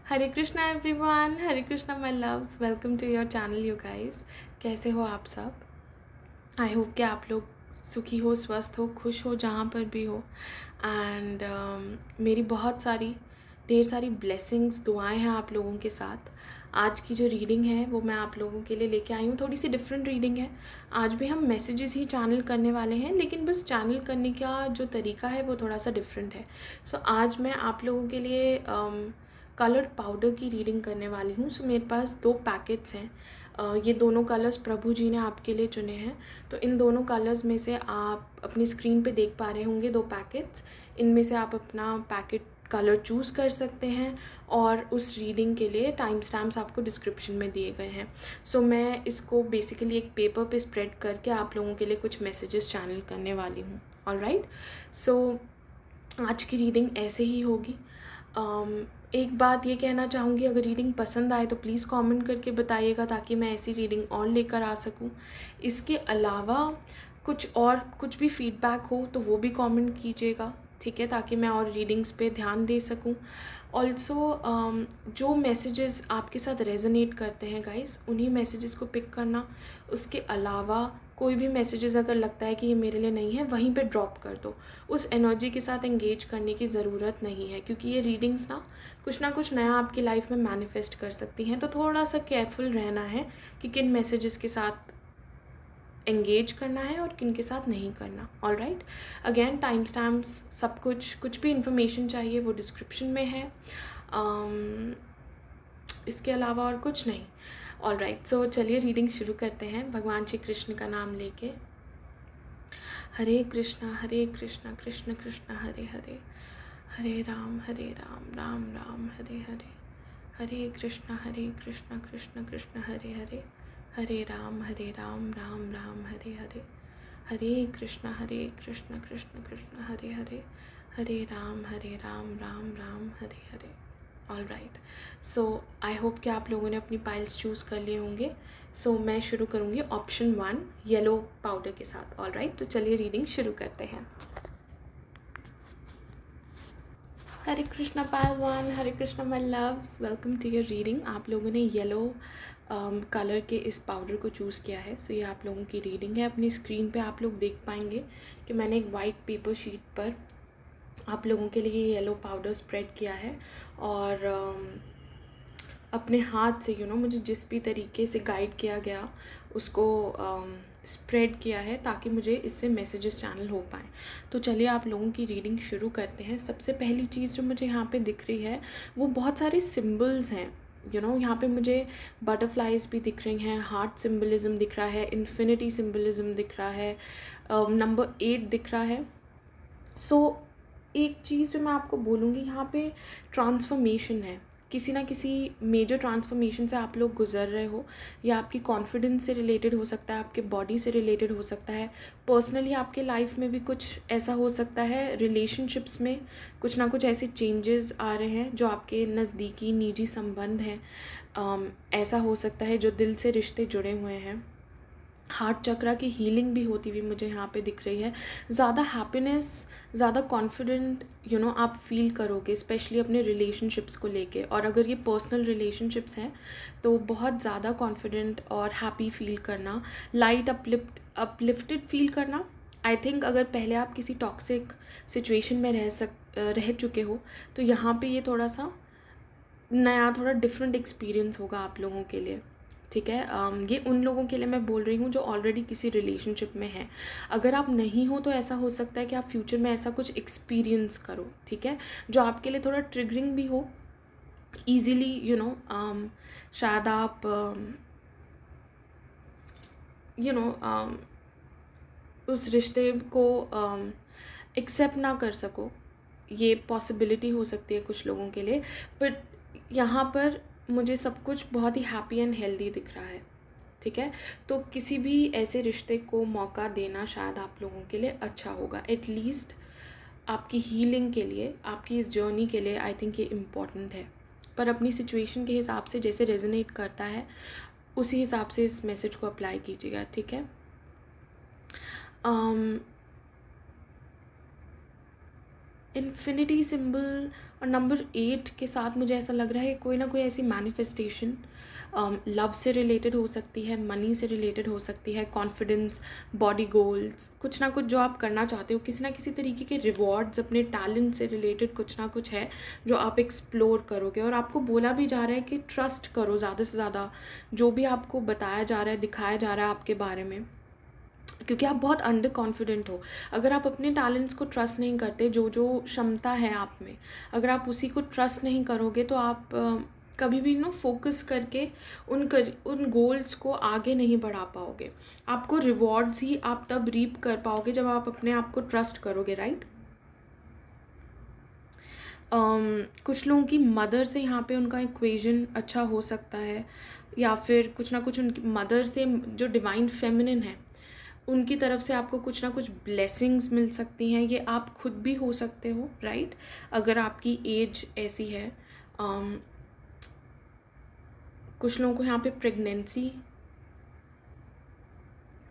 Hare Krishna everyone, Hare Krishna my loves, welcome to your channel you guys. कैसे हो आप सब? आई होप कि आप लोग सुखी हो, स्वस्थ हो, खुश हो जहाँ पर भी हो। एंड मेरी बहुत सारी ढेर सारी ब्लेसिंग्स, दुआएं हैं आप लोगों के साथ। आज की जो रीडिंग है वो मैं आप लोगों के लिए लेके आई हूँ। थोड़ी सी डिफरेंट रीडिंग है। आज भी हम मैसेजेस ही चैनल करने वाले हैं, लेकिन बस चैनल करने का जो तरीका है वो थोड़ा सा डिफरेंट है। सो आज मैं आप लोगों के लिए कलर्ड पाउडर की रीडिंग करने वाली हूँ। सो मेरे पास 2 पैकेट्स हैं। ये दोनों कलर्स प्रभु जी ने आपके लिए चुने हैं। तो इन दोनों कलर्स में से आप अपनी स्क्रीन पे देख पा रहे होंगे 2 पैकेट्स। इनमें से आप अपना पैकेट कलर चूज़ कर सकते हैं और उस रीडिंग के लिए टाइम स्टैम्प्स आपको डिस्क्रिप्शन में दिए गए हैं। सो मैं इसको बेसिकली एक पेपर पे स्प्रेड करके आप लोगों के लिए कुछ मैसेजेस चैनल करने वाली हूँ। ऑलराइट, सो आज की रीडिंग ऐसे ही होगी। एक बात ये कहना चाहूँगी, अगर रीडिंग पसंद आए तो प्लीज़ कमेंट करके बताइएगा ताकि मैं ऐसी रीडिंग और लेकर आ सकूँ। इसके अलावा कुछ भी फीडबैक हो तो वो भी कमेंट कीजिएगा, ठीक है, ताकि मैं और रीडिंग्स पे ध्यान दे सकूँ। ऑल्सो जो मैसेजेस आपके साथ रेजोनेट करते हैं गाइस, उन्हीं मैसेजेस को पिक करना। उसके अलावा कोई भी मैसेजेस अगर लगता है कि ये मेरे लिए नहीं है, वहीं पे ड्रॉप कर दो। उस एनर्जी के साथ एंगेज करने की ज़रूरत नहीं है, क्योंकि ये रीडिंग्स ना कुछ नया आपकी लाइफ में मैनिफेस्ट कर सकती हैं। तो थोड़ा सा केयरफुल रहना है कि किन मैसेजेस के साथ एंगेज करना है और किन के साथ नहीं करना। All right, again time stamps, सब कुछ भी इंफॉर्मेशन चाहिए वो डिस्क्रिप्शन में है। इसके अलावा और कुछ नहीं। ऑल राइट, सो चलिए रीडिंग शुरू करते हैं भगवान श्री कृष्ण का नाम लेके। Hare Krishna Krishna Krishna Hare Hare, Hare Ram Ram Ram Hare Hare, Hare Krishna Krishna Krishna Hare Hare, Hare Ram Ram Ram Hare Hare, Hare Krishna Krishna Krishna Hare Hare, Hare Ram Ram Ram Hare Hare. All right, so I hope कि आप लोगों ने अपनी पाइल्स चूज़ कर लिए होंगे। सो मैं शुरू करूँगी ऑप्शन 1 येलो पाउडर के साथ। ऑल राइट, तो चलिए रीडिंग शुरू करते हैं। Hare Krishna Payal 1, Hare Krishna my loves, welcome to your reading. आप लोगों ने येलो कलर के इस पाउडर को चूज़ किया है। सो ये आप लोगों की रीडिंग है। अपनी स्क्रीन पे आप लोग देख पाएंगे कि मैंने एक वाइट पेपर शीट पर आप लोगों के लिए येलो पाउडर स्प्रेड किया है और अपने हाथ से मुझे जिस भी तरीके से गाइड किया गया उसको स्प्रेड किया है ताकि मुझे इससे मैसेजेस चैनल हो पाएँ। तो चलिए आप लोगों की रीडिंग शुरू करते हैं। सबसे पहली चीज़ जो मुझे यहाँ पे दिख रही है वो बहुत सारे सिम्बल्स हैं। यहाँ पे मुझे बटरफ्लाइज भी दिख रही हैं, हार्ट सिम्बलिज़म दिख रहा है, इन्फिनिटी सिम्बलिज़म दिख रहा है, नंबर 8 दिख रहा है। सो एक चीज़ जो मैं आपको बोलूँगी, यहाँ पे ट्रांसफॉर्मेशन है। किसी ना किसी मेजर ट्रांसफॉर्मेशन से आप लोग गुज़र रहे हो। या आपकी कॉन्फिडेंस से रिलेटेड हो सकता है, आपके बॉडी से रिलेटेड हो सकता है, पर्सनली आपके लाइफ में भी कुछ ऐसा हो सकता है। रिलेशनशिप्स में कुछ ना कुछ ऐसे चेंजेस आ रहे हैं जो आपके नज़दीकी निजी संबंध हैं। ऐसा हो सकता है जो दिल से रिश्ते जुड़े हुए हैं। हार्ट चक्रा की हीलिंग भी होती हुई मुझे यहाँ पे दिख रही है। ज़्यादा हैप्पीनेस, ज़्यादा कॉन्फिडेंट आप फील करोगे, स्पेशली अपने रिलेशनशिप्स को लेके। और अगर ये पर्सनल रिलेशनशिप्स हैं तो बहुत ज़्यादा कॉन्फिडेंट और हैप्पी फील करना, लाइट अपलिफ्टेड फील करना। आई थिंक अगर पहले आप किसी टॉक्सिक सिचुएशन में रह चुके हो तो यहाँ पे ये थोड़ा सा नया, थोड़ा डिफरेंट एक्सपीरियंस होगा आप लोगों के लिए, ठीक है। ये उन लोगों के लिए मैं बोल रही हूँ जो ऑलरेडी किसी रिलेशनशिप में हैं। अगर आप नहीं हो तो ऐसा हो सकता है कि आप फ्यूचर में ऐसा कुछ एक्सपीरियंस करो, ठीक है, जो आपके लिए थोड़ा ट्रिगरिंग भी हो ईज़िली। शायद आप उस रिश्ते को एक्सेप्ट ना कर सको। ये पॉसिबिलिटी हो सकती है कुछ लोगों के लिए। बट यहाँ पर मुझे सब कुछ बहुत ही हैप्पी एंड हेल्दी दिख रहा है, ठीक है। तो किसी भी ऐसे रिश्ते को मौका देना शायद आप लोगों के लिए अच्छा होगा। एटलीस्ट आपकी हीलिंग के लिए, आपकी इस जर्नी के लिए आई थिंक ये इम्पॉर्टेंट है। पर अपनी सिचुएशन के हिसाब से जैसे रेजोनेट करता है उसी हिसाब से इस मैसेज को अप्लाई कीजिएगा, ठीक है। इन्फिनिटी सिंबल और नंबर 8 के साथ मुझे ऐसा लग रहा है कोई ना कोई ऐसी मैनिफेस्टेशन लव से रिलेटेड हो सकती है, मनी से रिलेटेड हो सकती है, कॉन्फिडेंस, बॉडी गोल्स, कुछ ना कुछ जो आप करना चाहते हो, किसी ना किसी तरीके के रिवॉर्ड्स अपने टैलेंट से रिलेटेड कुछ ना कुछ है जो आप एक्सप्लोर करोगे। और आपको बोला भी जा रहा है कि ट्रस्ट करो ज़्यादा से ज़्यादा जो भी आपको बताया जा रहा है, दिखाया जा रहा है आपके बारे में, क्योंकि आप बहुत अंडर कॉन्फिडेंट हो। अगर आप अपने टैलेंट्स को ट्रस्ट नहीं करते, जो जो क्षमता है आप में, अगर आप उसी को ट्रस्ट नहीं करोगे तो आप कभी भी फोकस करके उन गोल्स को आगे नहीं बढ़ा पाओगे। आपको रिवॉर्ड्स ही आप तब रीप कर पाओगे जब आप अपने आप को ट्रस्ट करोगे, राइट। कुछ लोगों की मदर से यहाँ पे उनका इक्वेशन अच्छा हो सकता है, या फिर कुछ ना कुछ उनकी मदर से जो डिवाइन फेमिनिन है उनकी तरफ से आपको कुछ ना कुछ ब्लेसिंग्स मिल सकती हैं। ये आप खुद भी हो सकते हो, राइट, अगर आपकी एज ऐसी है। कुछ लोगों को यहाँ पे प्रेगनेंसी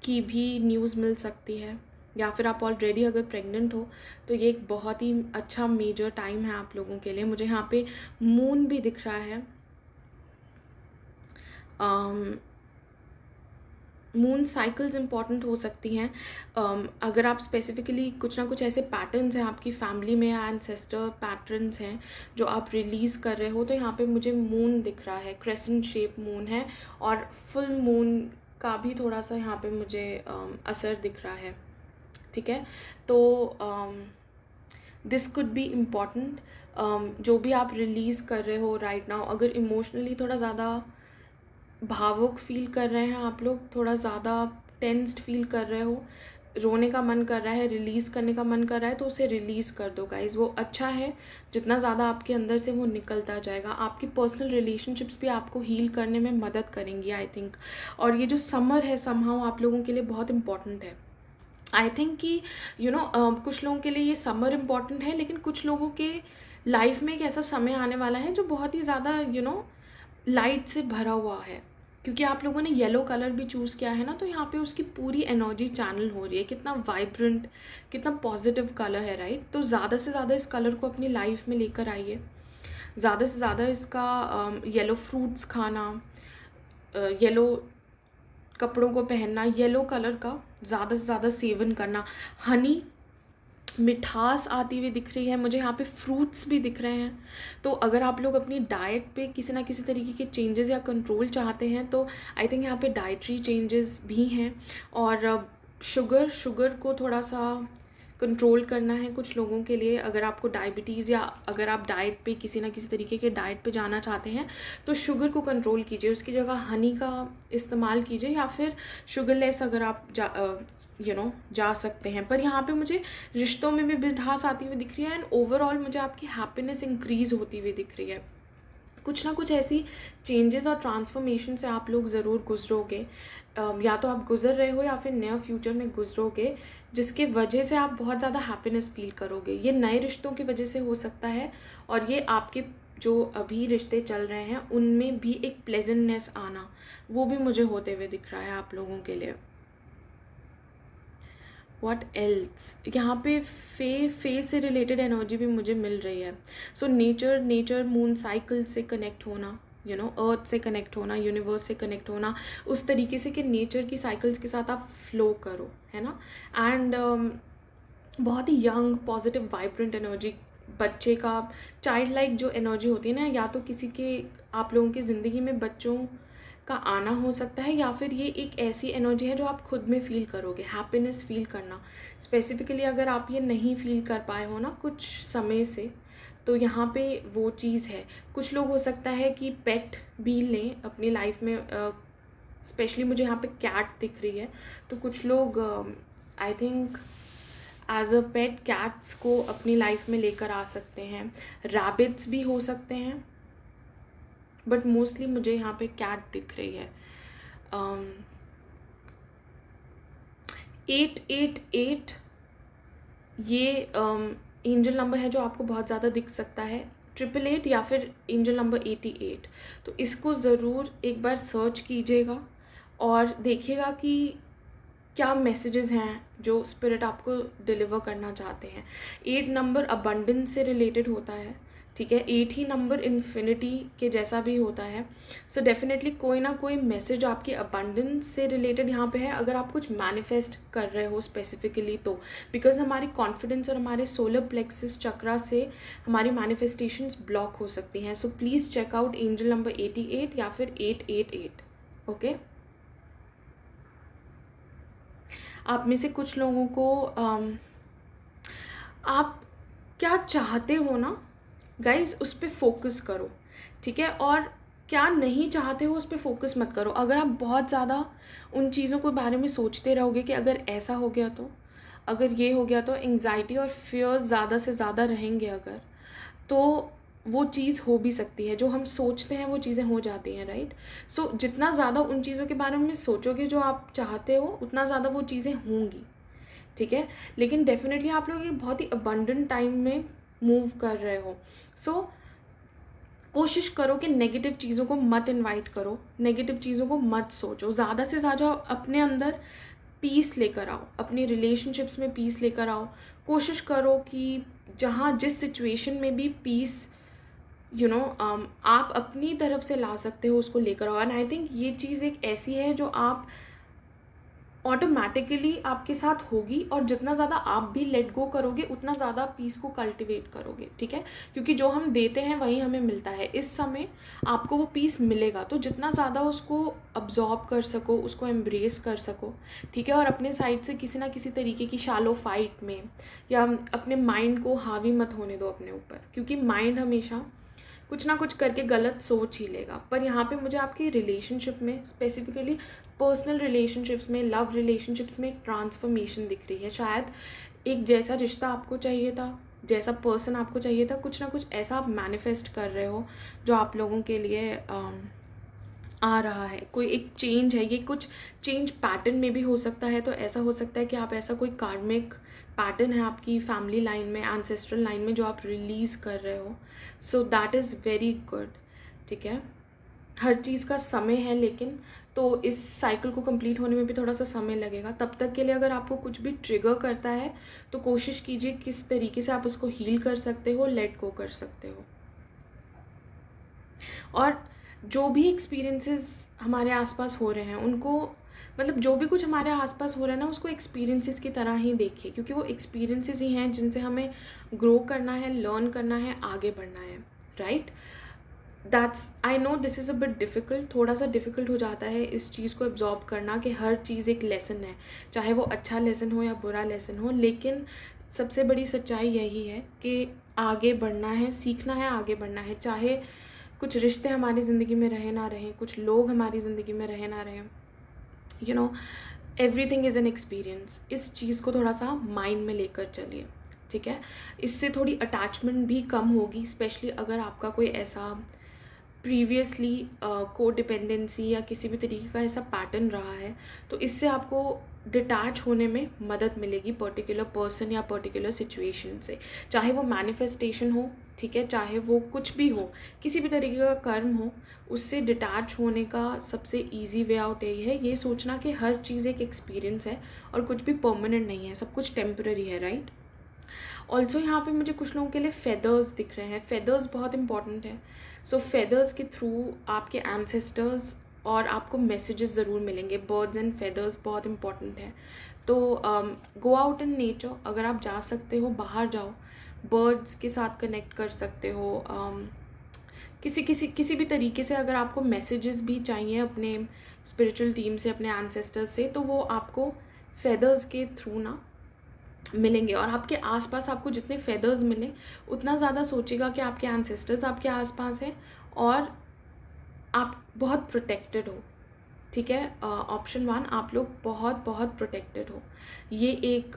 की भी न्यूज़ मिल सकती है, या फिर आप ऑलरेडी अगर प्रेग्नेंट हो तो ये एक बहुत ही अच्छा मेजर टाइम है आप लोगों के लिए। मुझे यहाँ पे मून भी दिख रहा है। मून साइकिल्स इंपॉर्टेंट हो सकती हैं। अगर आप स्पेसिफिकली कुछ ना कुछ ऐसे पैटर्न्स हैं आपकी फैमिली में या एंसेस्टर पैटर्न्स हैं जो आप रिलीज़ कर रहे हो, तो यहाँ पे मुझे मून दिख रहा है, क्रेसेंट शेप मून है, और फुल मून का भी थोड़ा सा यहाँ पे मुझे असर दिख रहा है, ठीक है। तो दिस कुड बी इम्पॉर्टेंट। जो भी आप रिलीज़ कर रहे हो राइट नाउ, अगर इमोशनली थोड़ा ज़्यादा भावुक फील कर रहे हैं आप लोग, थोड़ा ज़्यादा टेंस्ड फील कर रहे हो, रोने का मन कर रहा है, रिलीज़ करने का मन कर रहा है, तो उसे रिलीज़ कर दो गाइज़। वो अच्छा है, जितना ज़्यादा आपके अंदर से वो निकलता जाएगा। आपकी पर्सनल रिलेशनशिप्स भी आपको हील करने में मदद करेंगी आई थिंक। और ये जो समर है समहाउ आप लोगों के लिए बहुत इंपॉर्टेंट है आई थिंक कि कुछ लोगों के लिए ये समर इम्पॉर्टेंट है, लेकिन कुछ लोगों के लाइफ में एक ऐसा समय आने वाला है जो बहुत ही ज़्यादा लाइट से भरा हुआ है, क्योंकि आप लोगों ने येलो कलर भी चूज़ किया है ना, तो यहाँ पे उसकी पूरी एनर्जी चैनल हो रही है। कितना वाइब्रेंट, कितना पॉजिटिव कलर है, राइट। तो ज़्यादा से ज़्यादा इस कलर को अपनी लाइफ में लेकर आइए, ज़्यादा से ज़्यादा इसका येलो फ्रूट्स खाना, येलो कपड़ों को पहनना, येलो कलर का ज़्यादा से ज़्यादा सेवन करना। हनी, मिठास आती हुई दिख रही है मुझे, यहाँ पे फ्रूट्स भी दिख रहे हैं। तो अगर आप लोग अपनी डाइट पे किसी ना किसी तरीके के चेंजेस या कंट्रोल चाहते हैं तो आई थिंक यहाँ पे डाइटरी चेंजेस भी हैं। और शुगर को थोड़ा सा कंट्रोल करना है कुछ लोगों के लिए। अगर आपको डायबिटीज़ या अगर आप डाइट पे किसी ना किसी तरीके के डाइट पे जाना चाहते हैं तो शुगर को कंट्रोल कीजिए, उसकी जगह हनी का इस्तेमाल कीजिए, या फिर शुगरलेस अगर आप जा सकते हैं। पर यहाँ पे मुझे रिश्तों में भी मिठास आती हुई दिख रही है, एंड ओवरऑल मुझे आपकी हैप्पीनेस इंक्रीज़ होती हुई दिख रही है। कुछ ना कुछ ऐसी चेंजेस और ट्रांसफॉर्मेशन से आप लोग ज़रूर गुजरोगे, या तो आप गुजर रहे हो या फिर नया फ्यूचर में गुजरोगे, जिसके वजह से आप बहुत ज़्यादा हैप्पीनेस फील करोगे। ये नए रिश्तों की वजह से हो सकता है, और ये आपके जो अभी रिश्ते चल रहे हैं उनमें भी एक प्लेजेंटनेस आना, वो भी मुझे होते हुए दिख रहा है आप लोगों के लिए। व्हाट एल्स, यहाँ पे फे से रिलेटेड एनर्जी भी मुझे मिल रही है। सो नेचर मून साइकिल से कनेक्ट होना, अर्थ से कनेक्ट होना, यूनिवर्स से कनेक्ट होना, उस तरीके से कि नेचर की साइकिल्स के साथ आप फ्लो करो, है ना। एंड बहुत ही यंग पॉजिटिव वाइब्रेंट एनर्जी, बच्चे का चाइल्ड लाइक जो एनर्जी होती है ना, या तो किसी के आप लोगों की ज़िंदगी में बच्चों का आना हो सकता है, या फिर ये एक ऐसी एनर्जी है जो आप खुद में फ़ील करोगे, हैप्पीनेस फ़ील करना। स्पेसिफिकली अगर आप ये नहीं फ़ील कर पाए हो ना कुछ समय से, तो यहाँ पे वो चीज़ है। कुछ लोग हो सकता है कि पेट भी लें अपनी लाइफ में, स्पेशली मुझे यहाँ पे कैट दिख रही है, तो कुछ लोग I think as a pet cats को अपनी लाइफ में लेकर आ सकते हैं। रैबिट्स भी हो सकते हैं, बट मोस्टली मुझे यहाँ पे कैट दिख रही है। 888 ये एंजल नंबर है जो आपको बहुत ज़्यादा दिख सकता है, 888 या फिर एंजल नंबर 88। तो इसको ज़रूर एक बार सर्च कीजिएगा और देखिएगा कि क्या मैसेजेस हैं जो स्पिरिट आपको डिलीवर करना चाहते हैं। 8 नंबर अबंडेंस से रिलेटेड होता है, ठीक है। 8 ही नंबर इन्फिनिटी के जैसा भी होता है। सो डेफिनेटली कोई ना कोई मैसेज आपके अबंडेंस से रिलेटेड यहाँ पे है, अगर आप कुछ मैनिफेस्ट कर रहे हो स्पेसिफिकली तो। बिकॉज हमारी कॉन्फिडेंस और हमारे सोलर प्लेक्सिस चक्रा से हमारी मैनिफेस्टेशंस ब्लॉक हो सकती हैं। So please check out angel number 88 या फिर 888, ओके। आप में से कुछ लोगों को आप क्या चाहते हो ना गाइज, उस पर फोकस करो, ठीक है। और क्या नहीं चाहते हो उस पर फोकस मत करो। अगर आप बहुत ज़्यादा उन चीज़ों के बारे में सोचते रहोगे कि अगर ऐसा हो गया तो, अगर ये हो गया तो, एंग्जाइटी और फियर्स ज़्यादा से ज़्यादा रहेंगे अगर, तो वो चीज़ हो भी सकती है। जो हम सोचते हैं वो चीज़ें हो जाती हैं, राइट। सो जितना ज़्यादा उन चीज़ों के बारे में सोचोगे जो आप चाहते हो, उतना ज़्यादा वो चीज़ें होंगी, ठीक है। लेकिन डेफिनेटली आप लोग एक बहुत ही अबंडेंट टाइम में मूव कर रहे हो। सो कोशिश करो कि नेगेटिव चीज़ों को मत इनवाइट करो, नेगेटिव चीज़ों को मत सोचो। ज़्यादा से ज़्यादा अपने अंदर पीस लेकर आओ, अपनी रिलेशनशिप्स में पीस लेकर आओ। कोशिश करो कि जहाँ जिस सिचुएशन में भी पीस आप अपनी तरफ से ला सकते हो उसको लेकर आओ। एंड आई थिंक ये चीज़ एक ऐसी है जो आप ऑटोमेटिकली आपके साथ होगी, और जितना ज़्यादा आप भी लेट गो करोगे उतना ज़्यादा पीस को कल्टिवेट करोगे, ठीक है। क्योंकि जो हम देते हैं वही हमें मिलता है। इस समय आपको वो पीस मिलेगा, तो जितना ज़्यादा उसको अब्जॉर्ब कर सको, उसको एम्ब्रेस कर सको, ठीक है। और अपने साइड से किसी ना किसी तरीके की शैलो फाइट में या अपने माइंड को हावी मत होने दो अपने ऊपर, क्योंकि माइंड हमेशा कुछ ना कुछ करके गलत सोच ही लेगा। पर यहाँ पे मुझे आपकी रिलेशनशिप में, स्पेसिफिकली पर्सनल रिलेशनशिप्स में, लव रिलेशनशिप्स में एक ट्रांसफॉर्मेशन दिख रही है। शायद एक जैसा रिश्ता आपको चाहिए था, जैसा पर्सन आपको चाहिए था, कुछ ना कुछ ऐसा आप मैनिफेस्ट कर रहे हो जो आप लोगों के लिए आ रहा है। कोई एक चेंज है, ये कुछ चेंज पैटर्न में भी हो सकता है। तो ऐसा हो सकता है कि आप ऐसा कोई कार्मिक पैटर्न है आपकी फैमिली लाइन में, एंसेस्ट्रल लाइन में, जो आप रिलीज़ कर रहे हो। So that is very good, ठीक है। हर चीज़ का समय है, लेकिन तो इस साइकिल को कंप्लीट होने में भी थोड़ा सा समय लगेगा। तब तक के लिए अगर आपको कुछ भी ट्रिगर करता है तो कोशिश कीजिए किस तरीके से आप उसको हील कर सकते हो, लेट गो कर सकते हो। और जो भी एक्सपीरियंसेस हमारे आसपास हो रहे हैं उनको, मतलब जो भी कुछ हमारे आसपास हो रहा है ना, उसको एक्सपीरियंसेस की तरह ही देखिए, क्योंकि वो एक्सपीरियंसेस ही हैं जिनसे हमें ग्रो करना है, लर्न करना है, आगे बढ़ना है, right. That's, I know this is a bit difficult, थोड़ा सा डिफ़िकल्ट हो जाता है इस चीज़ को एब्जॉर्ब करना कि हर चीज़ एक लेसन है, चाहे वो अच्छा लेसन हो या बुरा लेसन हो। लेकिन सबसे बड़ी सच्चाई यही है कि आगे बढ़ना है, सीखना है, आगे बढ़ना है। चाहे कुछ रिश्ते हमारी ज़िंदगी में रहे ना रहें, कुछ लोग हमारी ज़िंदगी में रहे ना रहें, एवरीथिंग इज़ एन एक्सपीरियंस। इस चीज़ को थोड़ा सा माइंड में लेकर चलिए, ठीक है। इससे थोड़ी अटैचमेंट भी कम होगी, स्पेशली अगर आपका कोई ऐसा प्रीवियसली को डिपेंडेंसी या किसी भी तरीके का ऐसा पैटर्न रहा है, तो इससे आपको डिटैच होने में मदद मिलेगी पर्टिकुलर पर्सन या पर्टिकुलर सिचुएशन से। चाहे वो मैनिफेस्टेशन हो, ठीक है, चाहे वो कुछ भी हो, किसी भी तरीके का कर्म हो, उससे डिटैच होने का सबसे इजी वे आउट यही है, ये सोचना कि हर चीज़ एक एक्सपीरियंस है और कुछ भी परमानेंट नहीं है, सब कुछ टेम्पररी है, राइट। ऑल्सो यहाँ पे मुझे कुछ लोगों के लिए फेदर्स दिख रहे हैं। फेदर्स बहुत इंपॉर्टेंट है। सो फेदर्स के थ्रू आपके एंसेस्टर्स और आपको मैसेजेस ज़रूर मिलेंगे। बर्ड्स एंड फेदर्स बहुत इंपॉर्टेंट है। तो गो आउट इन नेचर, अगर आप जा सकते हो बाहर जाओ, बर्ड्स के साथ कनेक्ट कर सकते हो। किसी भी तरीके से अगर आपको मैसेजेस भी चाहिए अपने स्पिरिचुअल टीम से, अपने एंसेस्टर्स से, तो वो आपको फेदर्स के थ्रू ना मिलेंगे। और आपके आसपास आपको जितने फेदर्स मिलें उतना ज़्यादा सोचिएगा कि आपके एंसेस्टर्स आपके आसपास हैं और आप बहुत प्रोटेक्टेड हो, ठीक है। ऑप्शन 1, आप लोग बहुत बहुत प्रोटेक्टेड हो। ये एक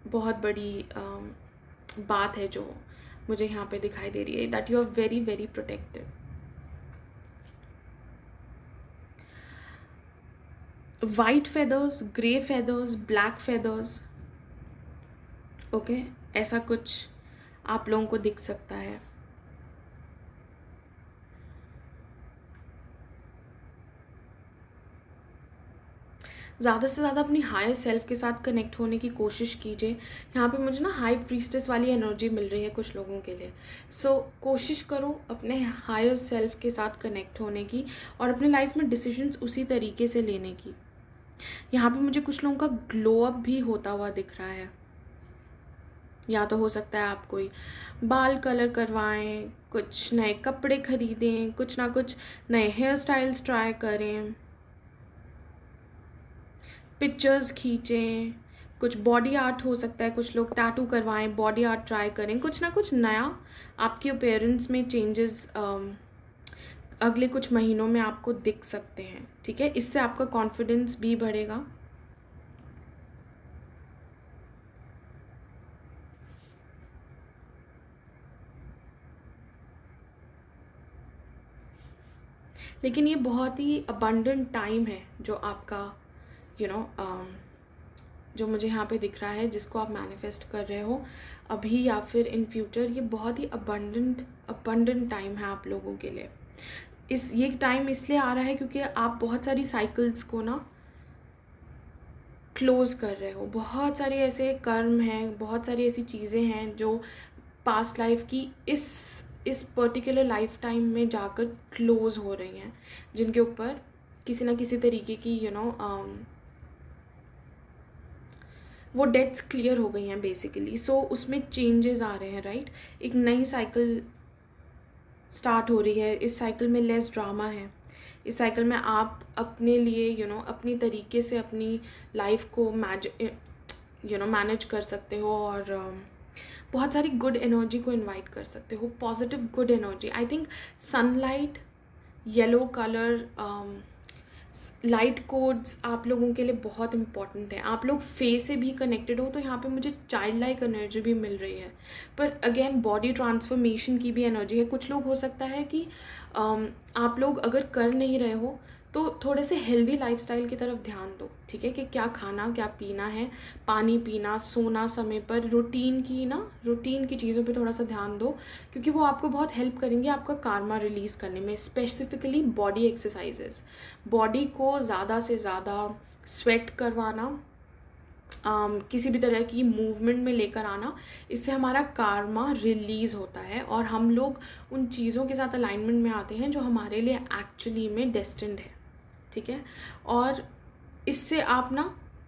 बहुत बड़ी बात है जो मुझे यहाँ पे दिखाई दे रही है, that you are very very protected. White feathers, grey feathers, black feathers, okay, ऐसा कुछ आप लोगों को दिख सकता है। ज़्यादा से ज़्यादा अपनी हायर सेल्फ के साथ कनेक्ट होने की कोशिश कीजिए। यहाँ पे मुझे ना हाई प्रीस्टेस वाली एनर्जी मिल रही है कुछ लोगों के लिए। सो कोशिश करो अपने हायर सेल्फ के साथ कनेक्ट होने की और अपने लाइफ में डिसीजंस उसी तरीके से लेने की। यहाँ पे मुझे कुछ लोगों का ग्लो अप भी होता हुआ दिख रहा है। या तो हो सकता है आप कोई बाल कलर करवाएं, कुछ नए कपड़े खरीदें, कुछ ना कुछ नए हेयर स्टाइल्स ट्राई करें, पिक्चर्स खींचें, कुछ बॉडी आर्ट हो सकता है, कुछ लोग टैटू करवाएं, बॉडी आर्ट ट्राई करें, कुछ ना कुछ नया आपके अपीयरेंस में चेंजेस अगले कुछ महीनों में आपको दिख सकते हैं। ठीक है, इससे आपका कॉन्फिडेंस भी बढ़ेगा। लेकिन ये बहुत ही अबंडेंट टाइम है जो आपका यू नो जो मुझे यहाँ पे दिख रहा है, जिसको आप मैनिफेस्ट कर रहे हो अभी या फिर इन फ्यूचर। ये बहुत ही अबंडेंट टाइम है आप लोगों के लिए। ये टाइम इसलिए आ रहा है क्योंकि आप बहुत सारी साइकिल्स को ना क्लोज कर रहे हो। बहुत सारे ऐसे कर्म हैं, बहुत सारी ऐसी चीज़ें हैं जो पास्ट लाइफ की इस पर्टिकुलर लाइफ टाइम में जाकर क्लोज हो रही हैं, जिनके ऊपर किसी ना किसी तरीके की वो डेट्स क्लियर हो गई हैं बेसिकली। सो उसमें चेंजेस आ रहे हैं, राइट। एक नई साइकिल स्टार्ट हो रही है। इस साइकिल में लेस ड्रामा है। इस साइकिल में आप अपने लिए अपनी तरीके से अपनी लाइफ को मैनेज कर सकते हो और बहुत सारी गुड एनर्जी को इनवाइट कर सकते हो, positive good energy. I think sunlight, yellow colour, light codes आप लोगों के लिए बहुत इंपॉर्टेंट है। आप लोग फेस से भी कनेक्टेड हो, तो यहाँ पे मुझे चाइल्ड लाइक एनर्जी भी मिल रही है। पर अगेन बॉडी ट्रांसफॉर्मेशन की भी एनर्जी है। कुछ लोग हो सकता है कि आप लोग अगर कर नहीं रहे हो तो थोड़े से हेल्दी लाइफस्टाइल की तरफ ध्यान दो। ठीक है, कि क्या खाना, क्या पीना है, पानी पीना, सोना समय पर, रूटीन की चीज़ों पे थोड़ा सा ध्यान दो, क्योंकि वो आपको बहुत हेल्प करेंगे आपका कार्मा रिलीज़ करने में। स्पेसिफिकली बॉडी एक्सरसाइजेस, बॉडी को ज़्यादा से ज़्यादा स्वेट करवाना, किसी भी तरह की मूवमेंट में लेकर आना, इससे हमारा कार्मा रिलीज़ होता है और हम लोग उन चीज़ों के साथ अलाइनमेंट में आते हैं जो हमारे लिए एक्चुअली में डेस्टिन्ड है। ठीक है, और इससे आप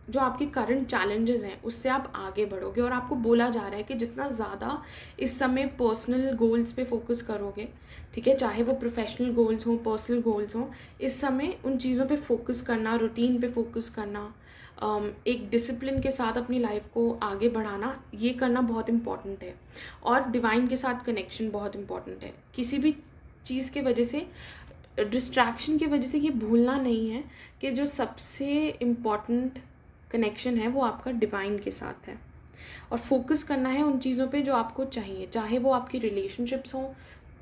जो आपके करंट चैलेंजेस हैं उससे आप आगे बढ़ोगे। और आपको बोला जा रहा है कि जितना ज़्यादा इस समय पर्सनल गोल्स पे फोकस करोगे, ठीक है, चाहे वो प्रोफेशनल गोल्स हों, पर्सनल गोल्स हों, इस समय उन चीज़ों पे फोकस करना, रूटीन पे फोकस करना, एक डिसिप्लिन के साथ अपनी लाइफ को आगे बढ़ाना, ये करना बहुत इम्पॉर्टेंट है। और डिवाइन के साथ कनेक्शन बहुत इम्पॉर्टेंट है। किसी भी चीज़ के वजह से, डिस्ट्रैक्शन की वजह से ये भूलना नहीं है कि जो सबसे इम्पॉर्टेंट कनेक्शन है वो आपका डिवाइन के साथ है। और फोकस करना है उन चीज़ों पे जो आपको चाहिए, चाहे वो आपकी रिलेशनशिप्स हों,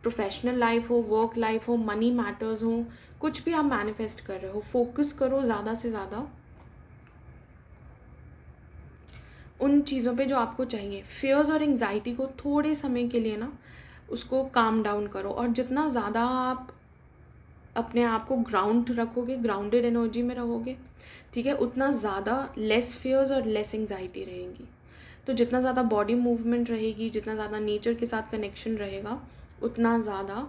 प्रोफेशनल लाइफ हो, वर्क लाइफ हो, मनी मैटर्स हो, कुछ भी आप मैनिफेस्ट कर रहे हो, फोकस करो ज़्यादा से ज़्यादा उन चीज़ों पे जो आपको चाहिए। फियर्स और एंग्जाइटी को थोड़े समय के लिए उसको काम डाउन करो। और जितना ज़्यादा आप अपने आप को ग्राउंड रखोगे, ग्राउंडेड एनर्जी में रहोगे, ठीक है, उतना ज़्यादा लेस फियर्स और लेस एंग्जाइटी रहेंगी। तो जितना ज़्यादा बॉडी मूवमेंट रहेगी, जितना ज़्यादा नेचर के साथ कनेक्शन रहेगा, उतना ज़्यादा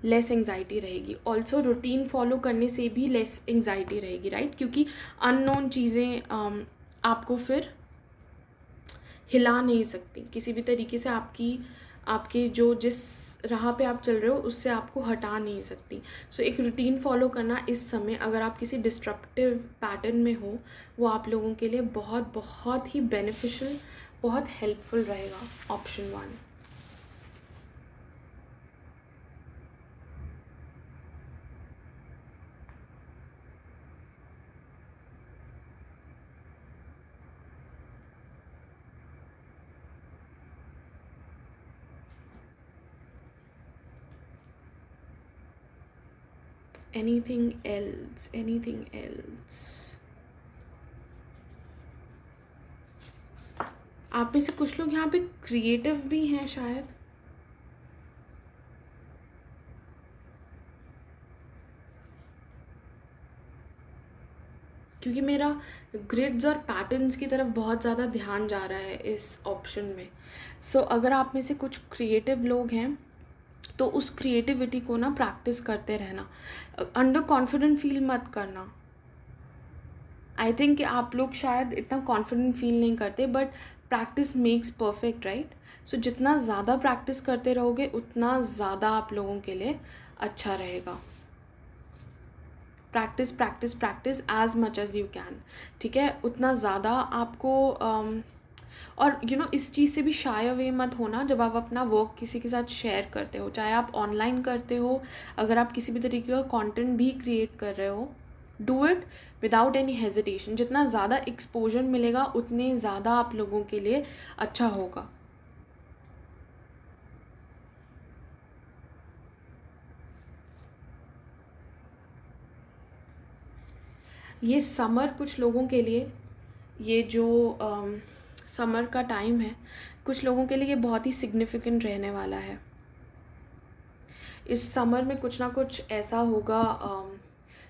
लेस एंग्जाइटी रहेगी। ऑल्सो रूटीन फॉलो करने से भी लेस एंग्जाइटी रहेगी, राइट, क्योंकि अननोन चीज़ें आपको फिर हिला नहीं सकती किसी भी तरीके से। आपकी जो जिस राह पे आप चल रहे हो उससे आपको हटा नहीं सकती। सो एक रूटीन फॉलो करना इस समय, अगर आप किसी डिस्ट्रप्टिव पैटर्न में हो, वो आप लोगों के लिए बहुत बहुत ही बेनिफिशियल, बहुत हेल्पफुल रहेगा। ऑप्शन 1। anything else? आप में से कुछ लोग यहाँ पे क्रिएटिव भी हैं शायद। क्योंकि मेरा ग्रिड्स और पैटर्न्स की तरफ बहुत ज़्यादा ध्यान जा रहा है इस ऑप्शन में। सो अगर आप में से कुछ क्रिएटिव लोग हैं तो उस क्रिएटिविटी को ना प्रैक्टिस करते रहना, अंडर कॉन्फिडेंट फील मत करना। आई थिंक आप लोग शायद इतना कॉन्फिडेंट फील नहीं करते, but practice makes perfect, right? So जितना ज़्यादा प्रैक्टिस करते रहोगे उतना ज़्यादा आप लोगों के लिए अच्छा रहेगा। Practice practice practice as much as you can, ठीक है? उतना ज़्यादा आपको और इस चीज़ से भी शाय अवे मत होना जब आप अपना वर्क किसी के साथ शेयर करते हो, चाहे आप ऑनलाइन करते हो, अगर आप किसी भी तरीके का कंटेंट भी क्रिएट कर रहे हो, do it without any hesitation. जितना ज़्यादा एक्सपोजर मिलेगा उतने ज़्यादा आप लोगों के लिए अच्छा होगा। ये समर कुछ लोगों के लिए, ये जो समर का टाइम है, कुछ लोगों के लिए ये बहुत ही सिग्निफिकेंट रहने वाला है। इस समर में कुछ ना कुछ ऐसा होगा,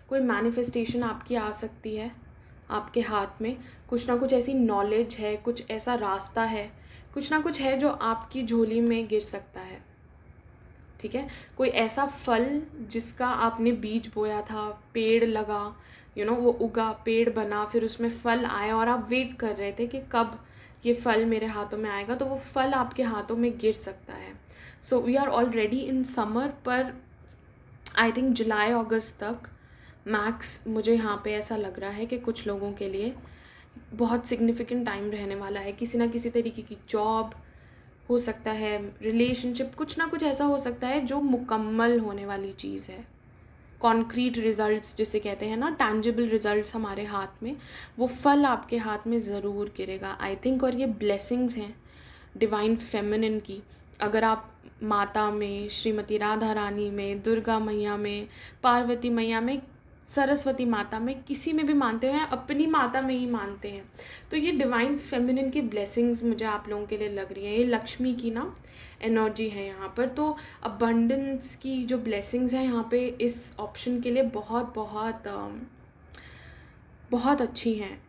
कोई मैनिफेस्टेशन आपकी आ सकती है आपके हाथ में, कुछ ना कुछ ऐसी नॉलेज है, कुछ ऐसा रास्ता है, कुछ ना कुछ है जो आपकी झोली में गिर सकता है, ठीक है? कोई ऐसा फल जिसका आपने बीज बोया था, पेड़ लगा, वो उगा, पेड़ बना, फिर उसमें फल आया और आप वेट कर रहे थे कि कब ये फल मेरे हाथों में आएगा, तो वो फल आपके हाथों में गिर सकता है। So we are already in summer, पर आई थिंक जुलाई अगस्त तक मैक्स मुझे यहाँ पे ऐसा लग रहा है कि कुछ लोगों के लिए बहुत सिग्निफिकेंट टाइम रहने वाला है। किसी ना किसी तरीके की जॉब हो सकता है, रिलेशनशिप, कुछ ना कुछ ऐसा हो सकता है जो मुकम्मल होने वाली चीज़ है। कॉन्क्रीट रिजल्ट्स जिसे कहते हैं ना, टैंजिबल रिजल्ट्स हमारे हाथ में, वो फल आपके हाथ में ज़रूर गिरेगा आई थिंक। और ये ब्लेसिंग्स हैं डिवाइन फेमिनिन की। अगर आप माता में, श्रीमती राधा रानी में, दुर्गा मैया में, पार्वती मैया में, सरस्वती माता में, किसी में भी मानते हैं, अपनी माता में ही मानते हैं, तो ये डिवाइन फेमिनिन की ब्लेसिंग्स मुझे आप लोगों के लिए लग रही हैं। ये लक्ष्मी की ना एनर्जी है यहाँ पर, तो अबंडेंस की जो ब्लेसिंग्स हैं यहाँ पे इस ऑप्शन के लिए बहुत बहुत बहुत अच्छी हैं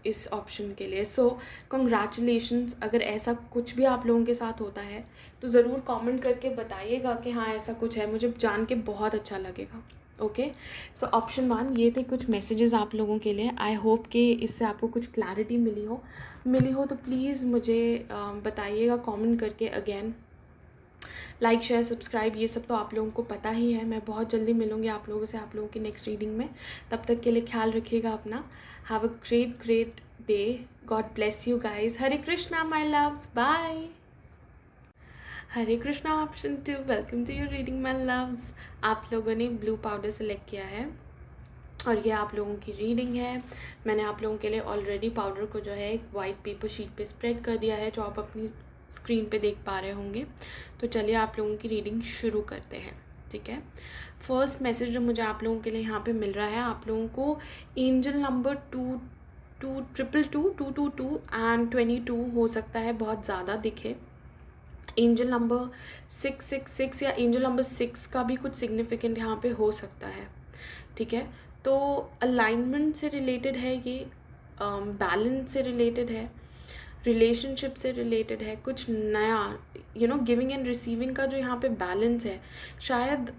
इस ऑप्शन के लिए। सो कंग्रेचुलेशंस। अगर ऐसा कुछ भी आप लोगों के साथ होता है तो ज़रूर कमेंट करके बताइएगा कि हाँ ऐसा कुछ है, मुझे जान के बहुत अच्छा लगेगा। ओके, सो ऑप्शन 1 ये थे कुछ मैसेजेस आप लोगों के लिए। आई होप कि इससे आपको कुछ क्लैरिटी मिली हो तो प्लीज़ मुझे बताइएगा कमेंट करके। अगेन लाइक शेयर सब्सक्राइब ये सब तो आप लोगों को पता ही है। मैं बहुत जल्दी मिलूँगी आप लोगों से, आप लोगों की नेक्स्ट रीडिंग में। तब तक के लिए ख्याल रखिएगा अपना। Have a great day. God bless you guys. Hare Krishna my loves, bye. Hare Krishna option 2, welcome to your reading my loves. आप लोगों ने ब्लू पाउडर सेलेक्ट किया है और ये आप लोगों की रीडिंग है। मैंने आप लोगों के लिए ऑलरेडी पाउडर को जो है एक वाइट पेपर शीट पे स्प्रेड कर दिया है, जो आप अपनी स्क्रीन पे देख पा रहे होंगे। तो चलिए आप लोगों की रीडिंग शुरू करते हैं, ठीक है? फर्स्ट मैसेज जो मुझे आप लोगों के लिए यहाँ पे मिल रहा है, आप लोगों को एंजल नंबर 222 एंड 22 हो सकता है बहुत ज़्यादा दिखे। एंजल नंबर 666 या एंजल नंबर 6 का भी कुछ सिग्निफिकेंट यहाँ पे हो सकता है, ठीक है? तो अलाइनमेंट से रिलेटेड है ये, बैलेंस से रिलेटेड है, रिलेशनशिप से रिलेटेड है, कुछ नया गिविंग एंड रिसीविंग का जो यहाँ पे बैलेंस है, शायद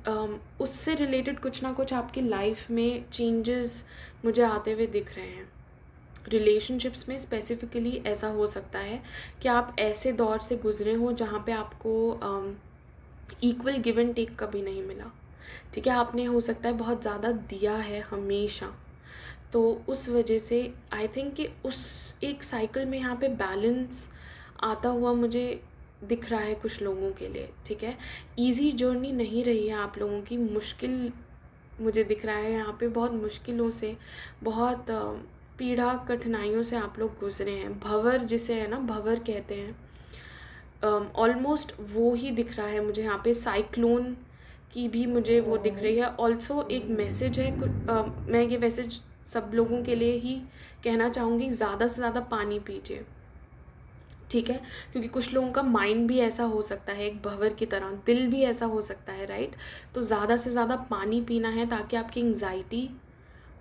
उससे रिलेटेड कुछ ना कुछ आपकी लाइफ में चेंजेस मुझे आते हुए दिख रहे हैं। रिलेशनशिप्स में स्पेसिफिकली ऐसा हो सकता है कि आप ऐसे दौर से गुजरे हो जहाँ पे आपको इक्वल गिव एंड टेक कभी नहीं मिला, ठीक है? आपने हो सकता है बहुत ज़्यादा दिया है हमेशा, तो उस वजह से आई थिंक कि उस एक साइकिल में यहाँ पे बैलेंस आता हुआ मुझे दिख रहा है कुछ लोगों के लिए, ठीक है? ईजी जर्नी नहीं रही है आप लोगों की, मुश्किल मुझे दिख रहा है यहाँ पे, बहुत मुश्किलों से, बहुत पीड़ा कठिनाइयों से आप लोग गुजरे हैं। भंवर जिसे है ना, भंवर कहते हैं, ऑलमोस्ट वो ही दिख रहा है मुझे यहाँ पे। साइक्लोन की भी मुझे वो दिख रही है। ऑल्सो एक मैसेज है, मैं ये मैसेज सब लोगों के लिए ही कहना चाहूँगी, ज़्यादा से ज़्यादा पानी पीजिए, ठीक है? क्योंकि कुछ लोगों का माइंड भी ऐसा हो सकता है, एक भंवर की तरह दिल भी ऐसा हो सकता है, राइट? तो ज़्यादा से ज़्यादा पानी पीना है ताकि आपकी एंग्जाइटी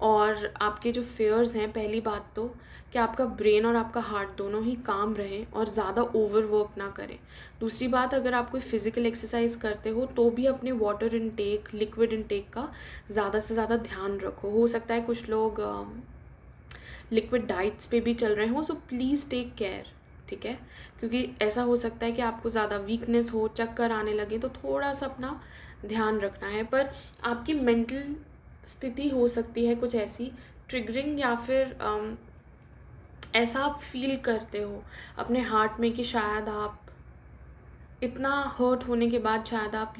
और आपके जो फेयर्स हैं, पहली बात तो कि आपका ब्रेन और आपका हार्ट दोनों ही काम रहें और ज़्यादा ओवरवर्क ना करें। दूसरी बात, अगर आप कोई फ़िज़िकल एक्सरसाइज करते हो तो भी अपने वाटर इनटेक, लिक्विड इनटेक का ज़्यादा से ज़्यादा ध्यान रखो। हो सकता है कुछ लोग लिक्विड डाइट्स पे भी चल रहे हों, सो प्लीज़ टेक केयर, ठीक है? क्योंकि ऐसा हो सकता है कि आपको ज़्यादा वीकनेस हो, चक्कर आने लगे, तो थोड़ा सा अपना ध्यान रखना है। पर आपकी मेंटल स्थिति हो सकती है कुछ ऐसी ट्रिगरिंग, या फिर ऐसा आप फील करते हो अपने हार्ट में कि शायद आप इतना हर्ट होने के बाद शायद आप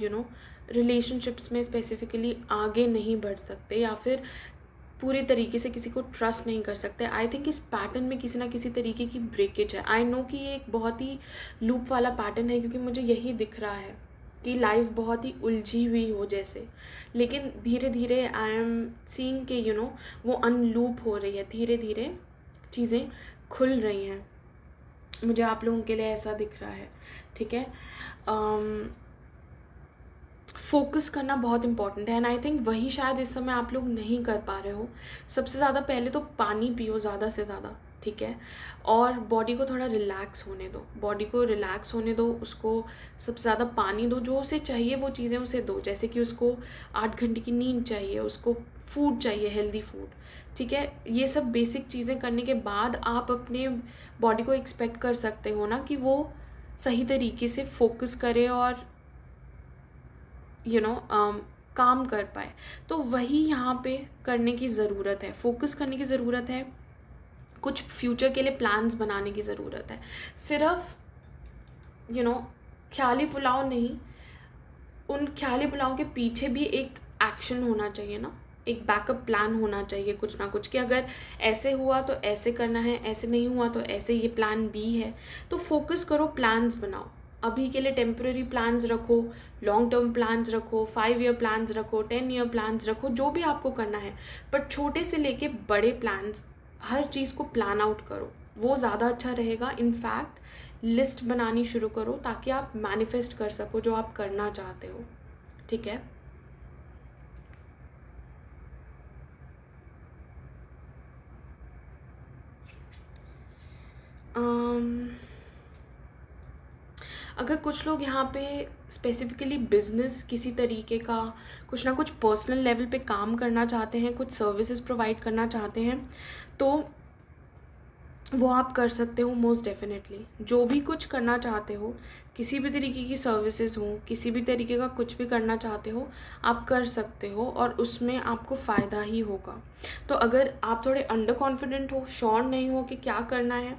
रिलेशनशिप्स में स्पेसिफिकली आगे नहीं बढ़ सकते, या फिर पूरे तरीके से किसी को ट्रस्ट नहीं कर सकते। आई थिंक इस पैटर्न में किसी ना किसी तरीके की ब्रेकेज है। आई नो कि ये एक बहुत ही लूप वाला पैटर्न है, क्योंकि मुझे यही दिख रहा है कि लाइफ बहुत ही उलझी हुई हो जैसे, लेकिन धीरे धीरे आई एम सीइंग कि वो अनलूप हो रही है, धीरे धीरे चीज़ें खुल रही हैं। मुझे आप लोगों के लिए ऐसा दिख रहा है, ठीक है? फोकस करना बहुत इंपॉर्टेंट है, एंड आई थिंक वही शायद इस समय आप लोग नहीं कर पा रहे हो। सबसे ज़्यादा पहले तो पानी पियो ज़्यादा से ज़्यादा, ठीक है? और बॉडी को थोड़ा रिलैक्स होने दो, बॉडी को रिलैक्स होने दो, उसको सबसे ज़्यादा पानी दो, जो उसे चाहिए वो चीज़ें उसे दो। जैसे कि उसको 8 घंटे की नींद चाहिए, उसको फूड चाहिए, हेल्दी फूड, ठीक है? ये सब बेसिक चीज़ें करने के बाद आप अपने बॉडी को एक्सपेक्ट कर सकते हो ना कि वो सही तरीके से फोकस करे और काम कर पाए। तो वही यहाँ पे करने की ज़रूरत है, फोकस करने की ज़रूरत है, कुछ फ्यूचर के लिए प्लान्स बनाने की ज़रूरत है। सिर्फ ख्याली पुलाव नहीं, उन ख्याली पुलाव के पीछे भी एक एक्शन होना चाहिए ना, एक बैकअप प्लान होना चाहिए कुछ ना कुछ, कि अगर ऐसे हुआ तो ऐसे करना है, ऐसे नहीं हुआ तो ऐसे, ये प्लान बी है। तो फोकस करो, प्लान्स बनाओ। अभी के लिए टेम्प्रेरी प्लान्स रखो, लॉन्ग टर्म प्लान्स रखो, 5 ईयर प्लान्स रखो, 10 ईयर प्लान्स रखो, जो भी आपको करना है। बट छोटे से लेके बड़े प्लान्स, हर चीज़ को प्लान आउट करो, वो ज़्यादा अच्छा रहेगा। इनफैक्ट लिस्ट बनानी शुरू करो ताकि आप मैनिफेस्ट कर सको जो आप करना चाहते हो, ठीक है? अगर कुछ लोग यहाँ पे स्पेसिफिकली बिज़नेस किसी तरीके का कुछ ना कुछ पर्सनल लेवल पे काम करना चाहते हैं, कुछ सर्विसेज प्रोवाइड करना चाहते हैं, तो वो आप कर सकते हो मोस्ट डेफिनेटली। जो भी कुछ करना चाहते हो, किसी भी तरीके की सर्विसेज हो, किसी भी तरीके का कुछ भी करना चाहते हो, आप कर सकते हो और उसमें आपको फ़ायदा ही होगा। तो अगर आप थोड़े अंडर कॉन्फिडेंट हो, श्योर नहीं हो कि क्या करना है,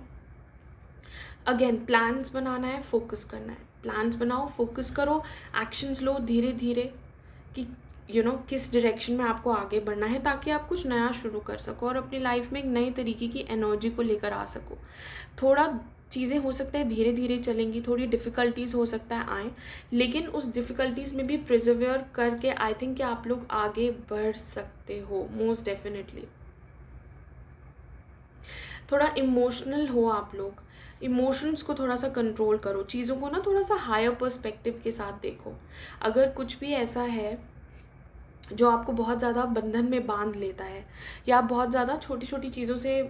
अगेन प्लान्स बनाना है, फोकस करना है। प्लान्स बनाओ, फोकस करो, एक्शंस लो धीरे धीरे कि किस डायरेक्शन में आपको आगे बढ़ना है, ताकि आप कुछ नया शुरू कर सको और अपनी लाइफ में एक नई तरीके की एनर्जी को लेकर आ सको। थोड़ा चीज़ें हो सकता है धीरे धीरे चलेंगी, थोड़ी डिफ़िकल्टीज़ हो सकता है आए, लेकिन उस डिफ़िकल्टीज़ में भी प्रिजर्वेयर करके आई थिंक कि आप लोग आगे बढ़ सकते हो मोस्ट डेफिनेटली। थोड़ा इमोशनल हो आप लोग, इमोशंस को थोड़ा सा कंट्रोल करो, चीज़ों को ना थोड़ा सा हायर पर्सपेक्टिव के साथ देखो। अगर कुछ भी ऐसा है जो आपको बहुत ज़्यादा बंधन में बांध लेता है, या आप बहुत ज़्यादा छोटी छोटी चीज़ों से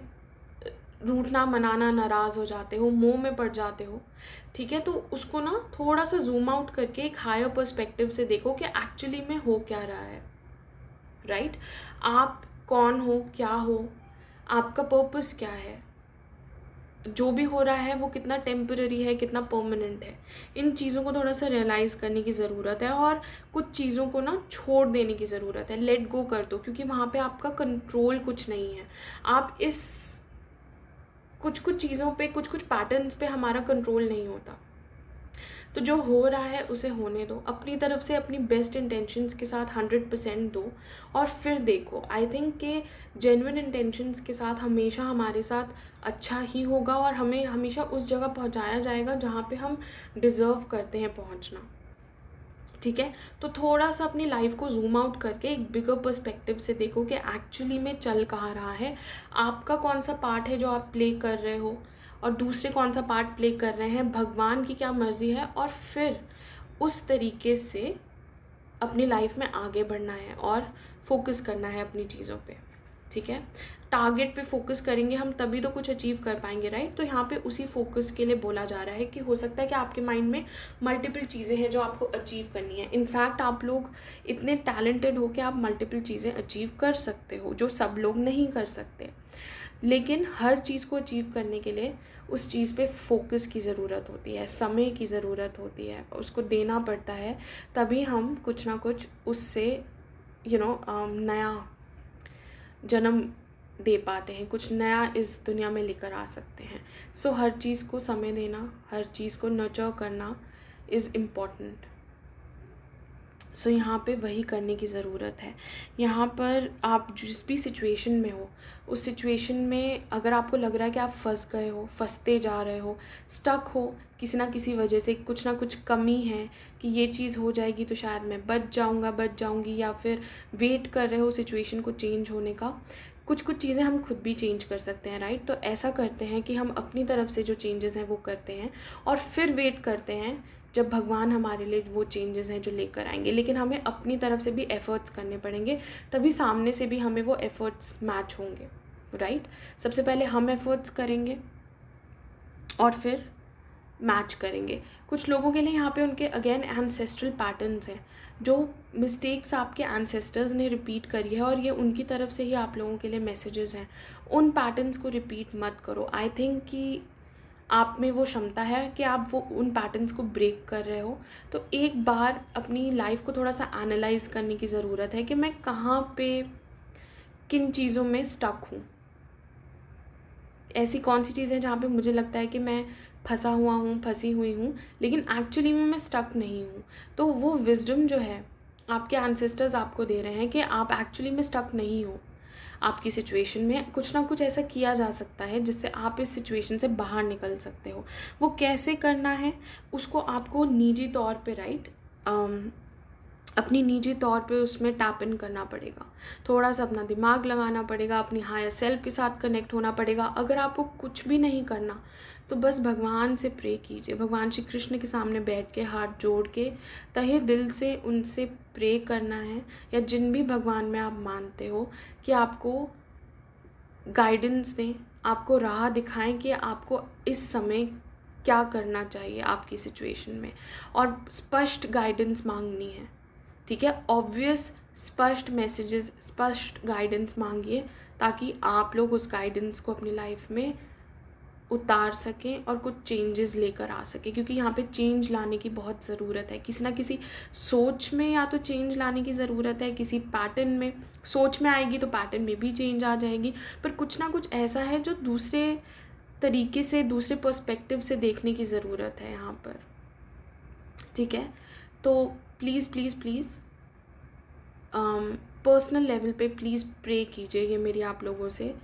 रूठना मनाना नाराज़ हो जाते हो, मोह में पड़ जाते हो, ठीक है? तो उसको ना थोड़ा सा जूम आउट करके एक हायर पर्सपेक्टिव से देखो कि एक्चुअली में हो क्या रहा है, राइट? आप कौन हो, क्या हो, आपका पर्पस क्या है, जो भी हो रहा है वो कितना टेम्पररी है, कितना परमानेंट है। इन चीज़ों को थोड़ा सा रियलाइज़ करने की ज़रूरत है और कुछ चीज़ों को ना छोड़ देने की ज़रूरत है, लेट गो कर दो, क्योंकि वहाँ पे आपका कंट्रोल कुछ नहीं है। आप इस कुछ कुछ चीज़ों पे, कुछ कुछ पैटर्न्स पे हमारा कंट्रोल नहीं होता। तो जो हो रहा है उसे होने दो, अपनी तरफ से अपनी बेस्ट इंटेंशंस के साथ 100% दो और फिर देखो। आई थिंक कि जेन्युइन इंटेंशंस के साथ हमेशा हमारे साथ अच्छा ही होगा और हमें हमेशा उस जगह पहुंचाया जाएगा जहां पे हम डिज़र्व करते हैं पहुंचना, ठीक है? तो थोड़ा सा अपनी लाइफ को जूम आउट करके एक बिगर पर्सपेक्टिव से देखो कि एक्चुअली में चल कहाँ रहा है, आपका कौन सा पार्ट है जो आप प्ले कर रहे हो और दूसरे कौन सा पार्ट प्ले कर रहे हैं, भगवान की क्या मर्ज़ी है, और फिर उस तरीके से अपनी लाइफ में आगे बढ़ना है और फोकस करना है अपनी चीज़ों पे। ठीक है। टारगेट पे फोकस करेंगे हम तभी तो कुछ अचीव कर पाएंगे, राइट। तो यहाँ पे उसी फोकस के लिए बोला जा रहा है कि हो सकता है कि आपके माइंड में मल्टीपल चीज़ें हैं जो आपको अचीव करनी है। इनफैक्ट आप लोग इतने टैलेंटेड हो कि आप मल्टीपल चीज़ें अचीव कर सकते हो जो सब लोग नहीं कर सकते, लेकिन हर चीज़ को अचीव करने के लिए उस चीज़ पे फोकस की ज़रूरत होती है, समय की ज़रूरत होती है, उसको देना पड़ता है, तभी हम कुछ ना कुछ उससे नया जन्म दे पाते हैं, कुछ नया इस दुनिया में लेकर आ सकते हैं। सो हर चीज़ को समय देना, हर चीज़ को नर्चर करना इज़ इम्पॉर्टेंट। सो यहाँ पे वही करने की ज़रूरत है। यहाँ पर आप जिस भी सिचुएशन में हो, उस सिचुएशन में अगर आपको लग रहा है कि आप फंस गए हो, फंसते जा रहे हो, स्टक हो किसी ना किसी वजह से, कुछ ना कुछ कमी है कि ये चीज़ हो जाएगी तो शायद मैं बच जाऊँगी, या फिर वेट कर रहे हो सिचुएशन को चेंज होने का, कुछ चीज़ें हम खुद भी चेंज कर सकते हैं, राइट। तो ऐसा करते हैं कि हम अपनी तरफ से जो चेंजेस हैं वो करते हैं और फिर वेट करते हैं जब भगवान हमारे लिए वो चेंजेस हैं जो लेकर आएंगे। लेकिन हमें अपनी तरफ से भी एफ़र्ट्स करने पड़ेंगे, तभी सामने से भी हमें वो एफ़र्ट्स मैच होंगे, राइट। सबसे पहले हम एफ़र्ट्स करेंगे और फिर मैच करेंगे। कुछ लोगों के लिए यहाँ पे उनके अगेन एंसेस्ट्रल पैटर्न्स हैं, जो मिस्टेक्स आपके एंसेस्टर्स ने रिपीट करी है और ये उनकी तरफ से ही आप लोगों के लिए मैसेजेस हैं। उन पैटर्न्स को रिपीट मत करो। आई थिंक कि आप में वो क्षमता है कि आप वो उन पैटर्न्स को ब्रेक कर रहे हो। तो एक बार अपनी लाइफ को थोड़ा सा एनालाइज करने की ज़रूरत है कि मैं कहाँ पे किन चीज़ों में स्टक हूँ, ऐसी कौन सी चीज़ें जहाँ पे मुझे लगता है कि मैं फंसी हुई हूँ, लेकिन एक्चुअली में मैं स्टक नहीं हूँ। तो वो विजडम जो है आपके एंसेस्टर्स आपको दे रहे हैं कि आप एक्चुअली में स्टक नहीं हो। आपकी सिचुएशन में कुछ ना कुछ ऐसा किया जा सकता है जिससे आप इस सिचुएशन से बाहर निकल सकते हो। वो कैसे करना है उसको आपको निजी तौर पे, राइट, अपनी निजी तौर पे उसमें टैप इन करना पड़ेगा, थोड़ा सा अपना दिमाग लगाना पड़ेगा, अपनी हायर सेल्फ के साथ कनेक्ट होना पड़ेगा। अगर आपको कुछ भी नहीं करना तो बस भगवान से प्रे कीजिए, भगवान श्री कृष्ण के सामने बैठ के हाथ जोड़ के तहे दिल से उनसे प्रे करना है, या जिन भी भगवान में आप मानते हो कि आपको गाइडेंस दें, आपको राह दिखाएं कि आपको इस समय क्या करना चाहिए आपकी सिचुएशन में, और स्पष्ट गाइडेंस मांगनी है, ठीक है। ऑब्वियस स्पष्ट मैसेजेस, स्पष्ट गाइडेंस मांगिए ताकि आप लोग उस गाइडेंस को अपनी लाइफ में उतार सकें और कुछ चेंजेस लेकर आ सकें, क्योंकि यहाँ पे चेंज लाने की बहुत ज़रूरत है। किसी ना किसी सोच में या तो चेंज लाने की ज़रूरत है, किसी पैटर्न में, सोच में आएगी तो पैटर्न में भी चेंज आ जाएगी, पर कुछ ना कुछ ऐसा है जो दूसरे तरीके से, दूसरे पर्सपेक्टिव से देखने की ज़रूरत है यहाँ पर, ठीक है। तो please please please personal level पे प्लीज़ प्रे कीजिए। ये मेरी आप लोगों से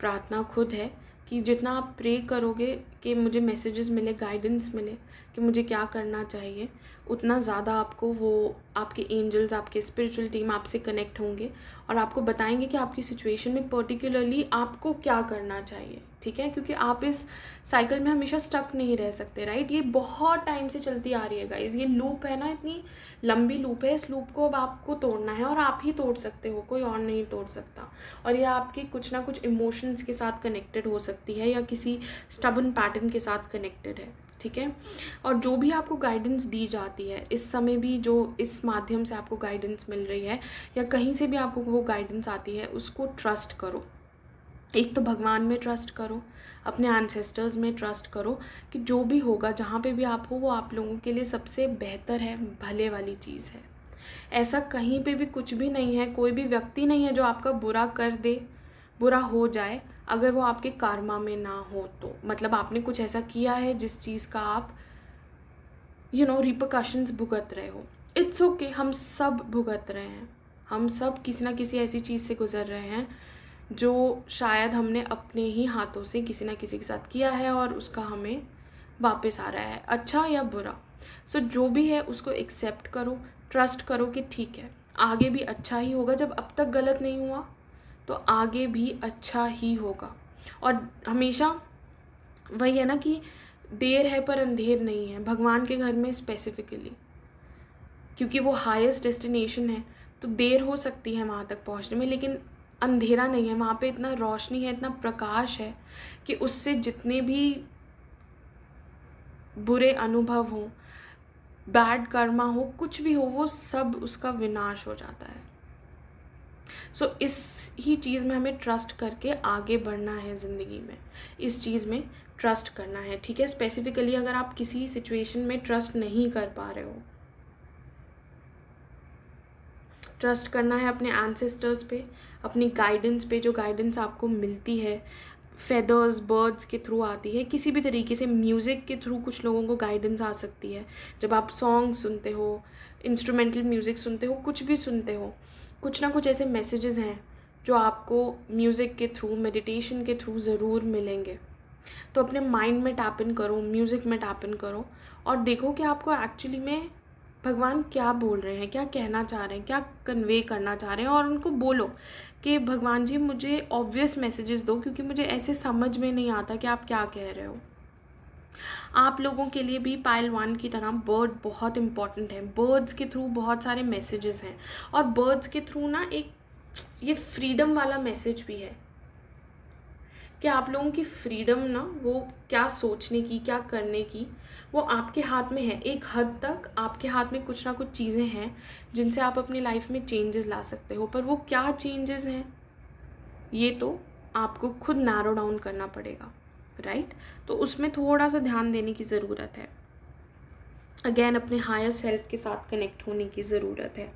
प्रार्थना खुद है कि जितना आप प्रे करोगे कि मुझे मैसेजेस मिले, गाइडेंस मिले कि मुझे क्या करना चाहिए, उतना ज़्यादा आपको वो आपके एंजल्स, आपके स्पिरिचुअल टीम आपसे कनेक्ट होंगे और आपको बताएंगे कि आपकी सिचुएशन में पर्टिकुलरली आपको क्या करना चाहिए, ठीक है। क्योंकि आप इस साइकिल में हमेशा स्टक नहीं रह सकते, राइट। ये बहुत टाइम से चलती आ रही है गाइस, ये लूप है ना, इतनी लंबी लूप है। इस लूप को अब आपको तोड़ना है और आप ही तोड़ सकते हो, कोई और नहीं तोड़ सकता। और ये आपके कुछ ना कुछ इमोशंस के साथ कनेक्टेड हो सकती है या किसी स्टबन पैटर्न के साथ कनेक्टेड है, ठीक है। और जो भी आपको गाइडेंस दी जाती है इस समय भी, जो इस माध्यम से आपको गाइडेंस मिल रही है या कहीं से भी आपको वो गाइडेंस आती है, उसको ट्रस्ट करो। एक तो भगवान में ट्रस्ट करो, अपने एंसेस्टर्स में ट्रस्ट करो कि जो भी होगा, जहाँ पे भी आप हो, वो आप लोगों के लिए सबसे बेहतर है, भले वाली चीज़ है। ऐसा कहीं पे भी कुछ भी नहीं है, कोई भी व्यक्ति नहीं है जो आपका बुरा कर दे, बुरा हो जाए, अगर वो आपके कर्मा में ना हो तो। मतलब आपने कुछ ऐसा किया है जिस चीज़ का आप रिपरकशंस भुगत रहे हो। इट्स ओके, हम सब भुगत रहे हैं, हम सब किसी ना किसी ऐसी चीज़ से गुजर रहे हैं जो शायद हमने अपने ही हाथों से किसी ना किसी के साथ किया है और उसका हमें वापस आ रहा है, अच्छा या बुरा। सो जो भी है उसको एक्सेप्ट करो, ट्रस्ट करो कि ठीक है, आगे भी अच्छा ही होगा। जब अब तक गलत नहीं हुआ तो आगे भी अच्छा ही होगा। और हमेशा वही है ना कि देर है पर अंधेर नहीं है, भगवान के घर में स्पेसिफिकली, क्योंकि वो हाईएस्ट डेस्टिनेशन है। तो देर हो सकती है वहाँ तक पहुँचने में, लेकिन अंधेरा नहीं है, वहाँ पे इतना रोशनी है, इतना प्रकाश है कि उससे जितने भी बुरे अनुभव हों, बैड कर्मा हो, कुछ भी हो, वो सब उसका विनाश हो जाता है। सो इस ही चीज़ में हमें ट्रस्ट करके आगे बढ़ना है ज़िंदगी में, इस चीज़ में ट्रस्ट करना है, ठीक है। स्पेसिफिकली अगर आप किसी सिचुएशन में ट्रस्ट नहीं कर पा रहे हो, ट्रस्ट करना है अपने एंसेस्टर्स पे, अपनी गाइडेंस पे, जो गाइडेंस आपको मिलती है फेदर्स, बर्ड्स के थ्रू आती है, किसी भी तरीके से, म्यूज़िक के थ्रू कुछ लोगों को गाइडेंस आ सकती है। जब आप सॉन्ग सुनते हो, इंस्ट्रूमेंटल म्यूज़िक सुनते हो, कुछ भी सुनते हो, कुछ ना कुछ ऐसे मैसेजेस हैं जो आपको म्यूज़िक के थ्रू, मेडिटेशन के थ्रू ज़रूर मिलेंगे। तो अपने माइंड में टैप इन करो, म्यूज़िक में टैप इन करो और देखो कि आपको एक्चुअली में भगवान क्या बोल रहे हैं, क्या कहना चाह रहे हैं, क्या कन्वे करना चाह रहे हैं, और उनको बोलो कि भगवान जी मुझे ऑब्वियस मैसेजेस दो, क्योंकि मुझे ऐसे समझ में नहीं आता कि आप क्या कह रहे हो। आप लोगों के लिए भी पाइल 1 की तरह बर्ड बहुत इंपॉर्टेंट है। बर्ड्स के थ्रू बहुत सारे मैसेजेस हैं, और बर्ड्स के थ्रू ना एक ये फ्रीडम वाला मैसेज भी है कि आप लोगों की फ्रीडम ना, वो क्या सोचने की, क्या करने की, वो आपके हाथ में है। एक हद तक आपके हाथ में कुछ ना कुछ चीज़ें हैं जिनसे आप अपनी लाइफ में चेंजेस ला सकते हो, पर वो क्या चेंजेस हैं ये तो आपको खुद नैरो डाउन करना पड़ेगा, राइट। तो उसमें थोड़ा सा ध्यान देने की ज़रूरत है। अगेन अपने हायर सेल्फ के साथ कनेक्ट होने की ज़रूरत है,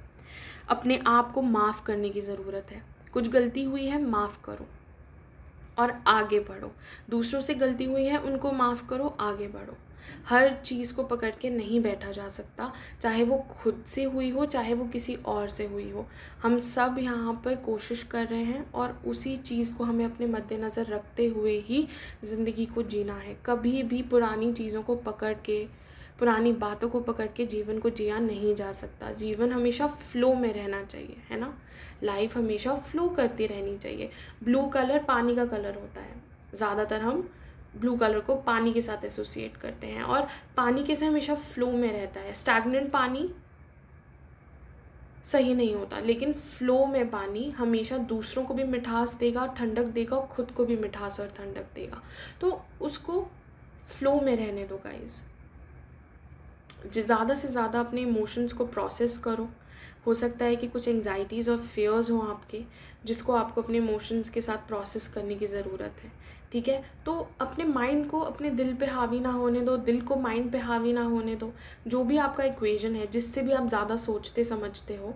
अपने आप को माफ़ करने की ज़रूरत है। कुछ गलती हुई है, माफ़ करो और आगे बढ़ो। दूसरों से गलती हुई है, उनको माफ़ करो, आगे बढ़ो। हर चीज़ को पकड़ के नहीं बैठा जा सकता, चाहे वो खुद से हुई हो, चाहे वो किसी और से हुई हो। हम सब यहाँ पर कोशिश कर रहे हैं और उसी चीज़ को हमें अपने मद्देनज़र रखते हुए ही ज़िंदगी को जीना है। कभी भी पुरानी चीज़ों को पकड़ के, पुरानी बातों को पकड़ के जीवन को जिया नहीं जा सकता। जीवन हमेशा फ़्लो में रहना चाहिए, है ना। लाइफ हमेशा फ़्लो करती रहनी चाहिए। ब्लू कलर पानी का कलर होता है, ज़्यादातर हम ब्लू कलर को पानी के साथ एसोसिएट करते हैं, और पानी कैसे हमेशा फ़्लो में रहता है। स्टैग्नेंट पानी सही नहीं होता, लेकिन फ़्लो में पानी हमेशा दूसरों को भी मिठास देगा, ठंडक देगा, और ख़ुद को भी मिठास और ठंडक देगा। तो उसको फ़्लो में रहने दो गाइस। ज़्यादा से ज़्यादा अपने इमोशंस को प्रोसेस करो। हो सकता है कि कुछ एंग्जाइटीज़ और फियर्स हों आपके, जिसको आपको अपने इमोशंस के साथ प्रोसेस करने की ज़रूरत है, ठीक है। तो अपने माइंड को अपने दिल पे हावी ना होने दो, दिल को माइंड पे हावी ना होने दो। जो भी आपका इक्वेशन है, जिससे भी आप ज़्यादा सोचते समझते हो,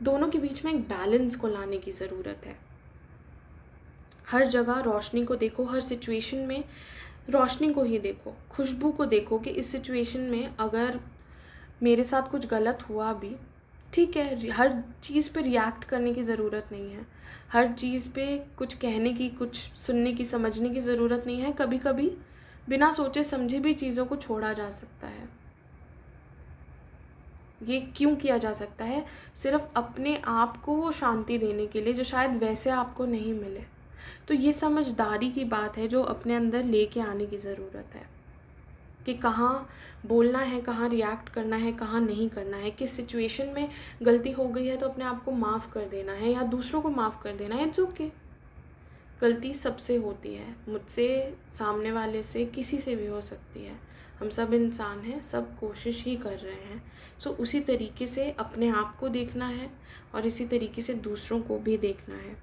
दोनों के बीच में एक बैलेंस को लाने की ज़रूरत है। हर जगह रोशनी को देखो, हर सिचुएशन में रोशनी को ही देखो, खुशबू को देखो कि इस सिचुएशन में अगर मेरे साथ कुछ गलत हुआ भी, ठीक है, हर चीज़ पे रिएक्ट करने की ज़रूरत नहीं है, हर चीज़ पे कुछ कहने की, कुछ सुनने की, समझने की ज़रूरत नहीं है। कभी कभी बिना सोचे समझे भी चीज़ों को छोड़ा जा सकता है। ये क्यों किया जा सकता है? सिर्फ अपने आप को वो शांति देने के लिए जो शायद वैसे आपको नहीं मिले। तो ये समझदारी की बात है जो अपने अंदर लेके आने की ज़रूरत है कि कहाँ बोलना है, कहाँ रिएक्ट करना है, कहाँ नहीं करना है। किस सिचुएशन में गलती हो गई है तो अपने आप को माफ़ कर देना है या दूसरों को माफ़ कर देना है। It's okay. गलती सबसे होती है, मुझसे, सामने वाले से, किसी से भी हो सकती है। हम सब इंसान हैं, सब कोशिश ही कर रहे हैं। सो उसी तरीके से अपने आप को देखना है और इसी तरीके से दूसरों को भी देखना है।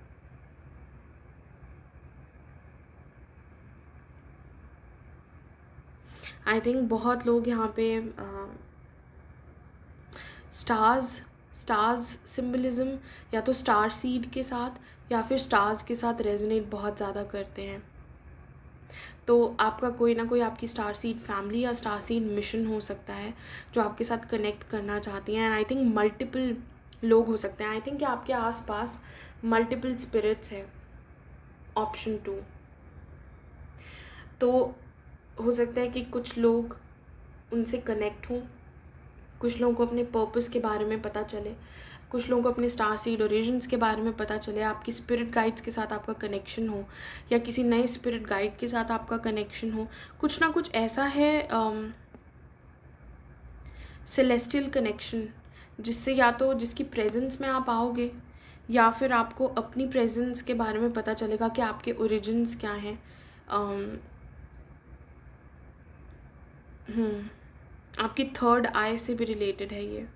आई थिंक बहुत लोग यहाँ पे स्टार्स सिम्बलिज़म या तो स्टार सीड के साथ या फिर स्टार्स के साथ रेजोनेट बहुत ज़्यादा करते हैं। तो आपका कोई ना कोई आपकी स्टार सीड फैमिली या स्टार सीड मिशन हो सकता है जो आपके साथ कनेक्ट करना चाहती हैं। एंड आई थिंक मल्टीपल लोग हो सकते हैं। आई थिंक कि आपके आसपास मल्टीपल स्पिरिट्स हैं, ऑप्शन 2। तो हो सकता है कि कुछ लोग उनसे कनेक्ट हों, कुछ लोगों को अपने पर्पस के बारे में पता चले, कुछ लोगों को अपने स्टार सीड ओरिजिन्स के बारे में पता चले, आपकी स्पिरिट गाइड्स के साथ आपका कनेक्शन हो या किसी नए स्पिरिट गाइड के साथ आपका कनेक्शन हो। कुछ ना कुछ ऐसा है सेलेस्टियल कनेक्शन, जिससे या तो जिसकी प्रेजेंस में आप आओगे या फिर आपको अपनी प्रेजेंस के बारे में पता चलेगा कि आपके ओरिजिन्स क्या हैं। आपकी थर्ड आई से भी रिलेटेड है ये।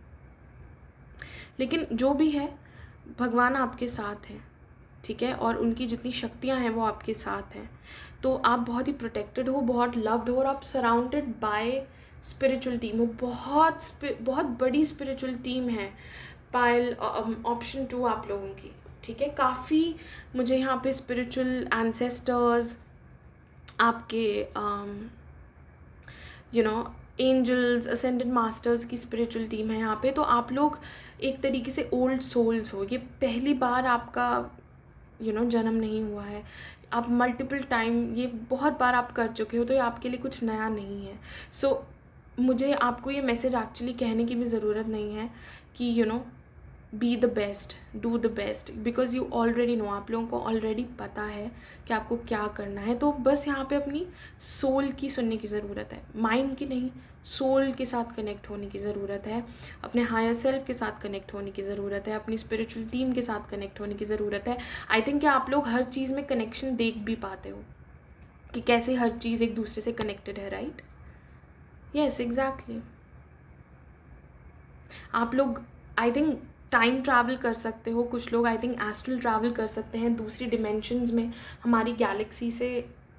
लेकिन जो भी है, भगवान आपके साथ हैं, ठीक है, और उनकी जितनी शक्तियां हैं वो आपके साथ हैं। तो आप बहुत ही प्रोटेक्टेड हो, बहुत लव्ड हो, और आप सराउंडेड बाय स्पिरिचुअल टीम हो। बहुत बड़ी स्पिरिचुअल टीम है पायल ऑप्शन 2 आप लोगों की, ठीक है। काफ़ी मुझे यहाँ पे स्पिरिचुअल एंसेस्टर्स, आपके एंजल्स, असेंडेंट मास्टर्स की स्पिरिचुअल टीम है यहाँ पे। तो आप लोग एक तरीके से ओल्ड सोल्स हो। ये पहली बार आपका जन्म नहीं हुआ है, आप मल्टीपल टाइम ये बहुत बार आप कर चुके हो, तो ये आपके लिए कुछ नया नहीं है। सो मुझे आपको ये मैसेज एक्चुअली कहने की भी ज़रूरत नहीं है कि be the best, do the best, because you already know, आप लोगों को ऑलरेडी पता है कि आपको क्या करना है। तो बस यहाँ पे अपनी सोल की सुनने की ज़रूरत है, माइंड की नहीं, सोल के साथ कनेक्ट होने की ज़रूरत है, अपने हायर सेल्फ के साथ कनेक्ट होने की ज़रूरत है, अपनी स्पिरिचुअल टीम के साथ कनेक्ट होने की ज़रूरत है। आई थिंक कि आप लोग हर चीज़ में कनेक्शन देख भी पाते हो कि कैसे हर चीज़ एक दूसरे से कनेक्टेड है, राइट? Yes, exactly. आप लोग आई थिंक टाइम ट्रैवल कर सकते हो, कुछ लोग आई थिंक एस्ट्रल ट्रैवल कर सकते हैं दूसरी डिमेंशंस में, हमारी गैलेक्सी से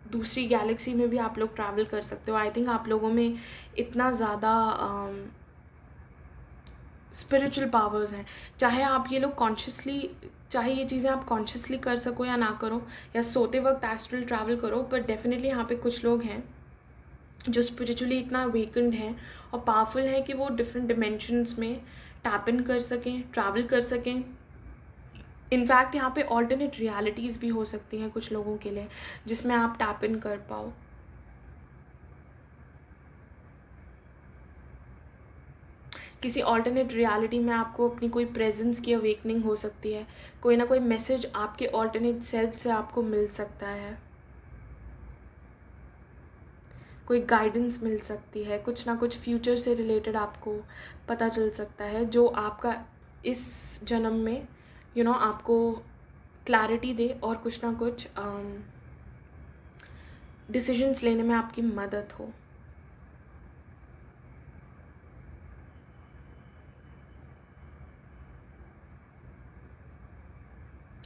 दूसरी गैलेक्सी में भी आप लोग ट्रैवल कर सकते हो। आई थिंक आप लोगों में इतना ज़्यादा स्पिरिचुअल पावर्स हैं। चाहे आप ये लोग कॉन्शियसली, चाहे ये चीज़ें आप कॉन्शियसली कर सको या ना करो, या सोते वक्त एस्ट्रल ट्रैवल करो, पर डेफिनेटली यहाँ पे कुछ लोग हैं जो स्पिरिचुअली इतना अवेकन्ड हैं और पावरफुल हैं कि वो डिफरेंट डिमेंशंस में टैप इन कर सकें, ट्रैवल कर सकें। इनफैक्ट यहाँ पे ऑल्टरनेट रियलिटीज़ भी हो सकती हैं कुछ लोगों के लिए, जिसमें आप टैप इन कर पाओ। किसी ऑल्टरनेट रियलिटी में आपको अपनी कोई प्रेजेंस की अवेकनिंग हो सकती है, कोई ना कोई मैसेज आपके ऑल्टरनेट सेल्फ से आपको मिल सकता है, कोई गाइडेंस मिल सकती है, कुछ ना कुछ फ्यूचर से रिलेटेड आपको पता चल सकता है, जो आपका इस जन्म में आपको क्लैरिटी दे और कुछ ना कुछ डिसीजंस लेने में आपकी मदद हो।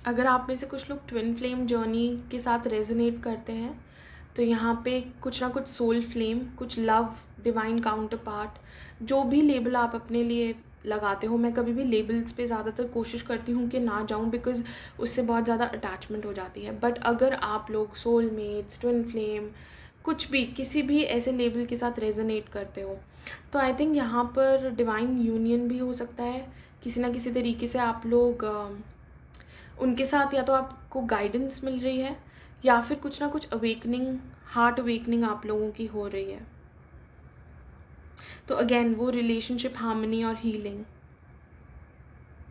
अगर आप में से कुछ लोग ट्विन फ्लेम जर्नी के साथ रेजोनेट करते हैं, तो यहाँ पे कुछ ना कुछ सोल फ्लेम, कुछ लव, डिवाइन काउंटर पार्ट, जो भी लेबल आप अपने लिए लगाते हो। मैं कभी भी लेबल्स पे ज़्यादातर कोशिश करती हूँ कि ना जाऊँ, बिकॉज़ उससे बहुत ज़्यादा अटैचमेंट हो जाती है। बट अगर आप लोग सोलमेट्स, ट्विन फ्लेम, कुछ भी किसी भी ऐसे लेबल के साथ रेजोनेट करते हो, तो आई थिंक यहाँ पर डिवाइन यूनियन भी हो सकता है। किसी ना किसी तरीके से आप लोग उनके साथ, या तो आपको गाइडेंस मिल रही है, या फिर कुछ ना कुछ अवेकनिंग, हार्ट अवेकनिंग आप लोगों की हो रही है। तो अगेन वो रिलेशनशिप हार्मनी और हीलिंग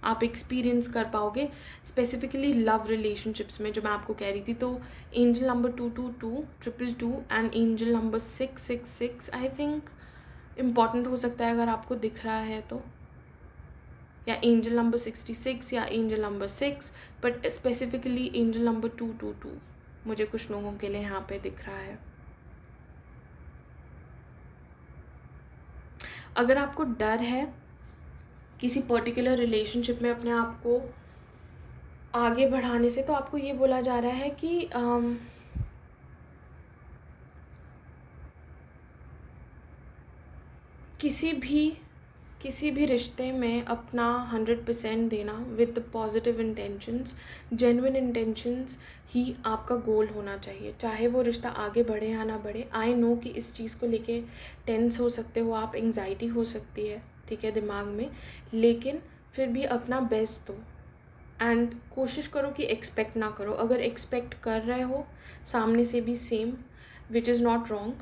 आप एक्सपीरियंस कर पाओगे, स्पेसिफिकली लव रिलेशनशिप्स में, जो मैं आपको कह रही थी। तो angel number 222, 222 and angel number 666 I think important हो सकता है अगर आपको दिख रहा है तो, या एंजल नंबर 66 या angel number 6, but specifically angel number 222 मुझे कुछ लोगों के लिए यहाँ पे दिख रहा है। अगर आपको डर है किसी पर्टिकुलर रिलेशनशिप में अपने आप को आगे बढ़ाने से, तो आपको ये बोला जा रहा है कि किसी भी रिश्ते में अपना 100% देना with positive intentions, genuine intentions ही आपका गोल होना चाहिए, चाहे वो रिश्ता आगे बढ़े या ना बढ़े। आई नो कि इस चीज़ को लेके टेंस हो सकते हो आप, एंग्जाइटी हो सकती है, ठीक है, दिमाग में, लेकिन फिर भी अपना बेस्ट दो एंड कोशिश करो कि एक्सपेक्ट ना करो। अगर एक्सपेक्ट कर रहे हो सामने से भी same, which is not wrong,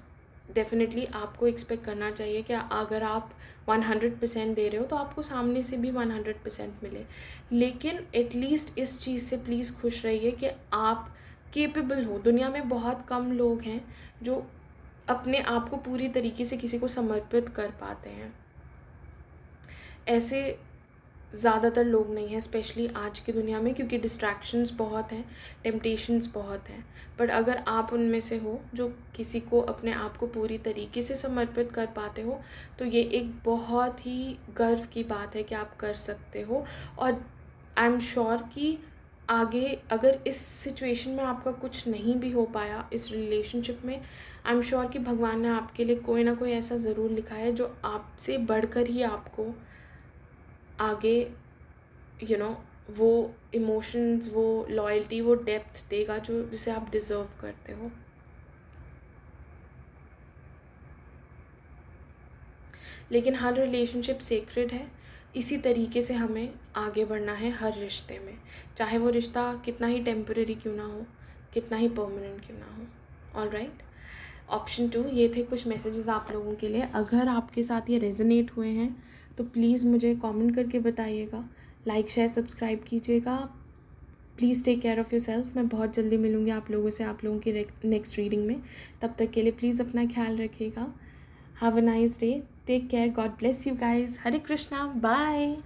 definitely आपको एक्सपेक्ट करना चाहिए कि अगर आप 100% दे रहे हो तो आपको सामने से भी 100% मिले। लेकिन एटलीस्ट इस चीज़ से प्लीज़ खुश रहिए कि आप केपेबल हो। दुनिया में बहुत कम लोग हैं जो अपने आप को पूरी तरीके से किसी को समर्पित कर पाते हैं। ऐसे ज़्यादातर लोग नहीं हैं, स्पेशली आज की दुनिया में, क्योंकि डिस्ट्रैक्शंस बहुत हैं, टेम्पटेशंस बहुत हैं। बट अगर आप उनमें से हो जो किसी को अपने आप को पूरी तरीके से समर्पित कर पाते हो, तो ये एक बहुत ही गर्व की बात है कि आप कर सकते हो। और आई एम श्योर कि आगे अगर इस सिचुएशन में आपका कुछ नहीं भी हो पाया इस रिलेशनशिप में, आई एम श्योर कि भगवान ने आपके लिए कोई ना कोई ऐसा ज़रूर लिखा है जो आपसे बढ़कर ही आपको आगे वो इमोशंस, वो लॉयल्टी, वो डेप्थ देगा जो जिसे आप डिज़र्व करते हो। लेकिन हर रिलेशनशिप सेक्रेड है, इसी तरीके से हमें आगे बढ़ना है हर रिश्ते में, चाहे वो रिश्ता कितना ही टेम्परेरी क्यों ना हो, कितना ही परमानेंट क्यों ना हो। ऑल राइट, ऑप्शन 2, ये थे कुछ मैसेजेस आप लोगों के लिए। अगर आपके साथ ये रेजोनेट हुए हैं तो प्लीज़ मुझे कमेंट करके बताइएगा, लाइक शेयर सब्सक्राइब कीजिएगा। Please take care of your self. मैं बहुत जल्दी मिलूँगी आप लोगों से, आप लोगों की नेक्स्ट रीडिंग में। तब तक के लिए प्लीज़ अपना ख्याल रखिएगा। Have a nice day, take care, God bless you guys. Hare Krishna, bye.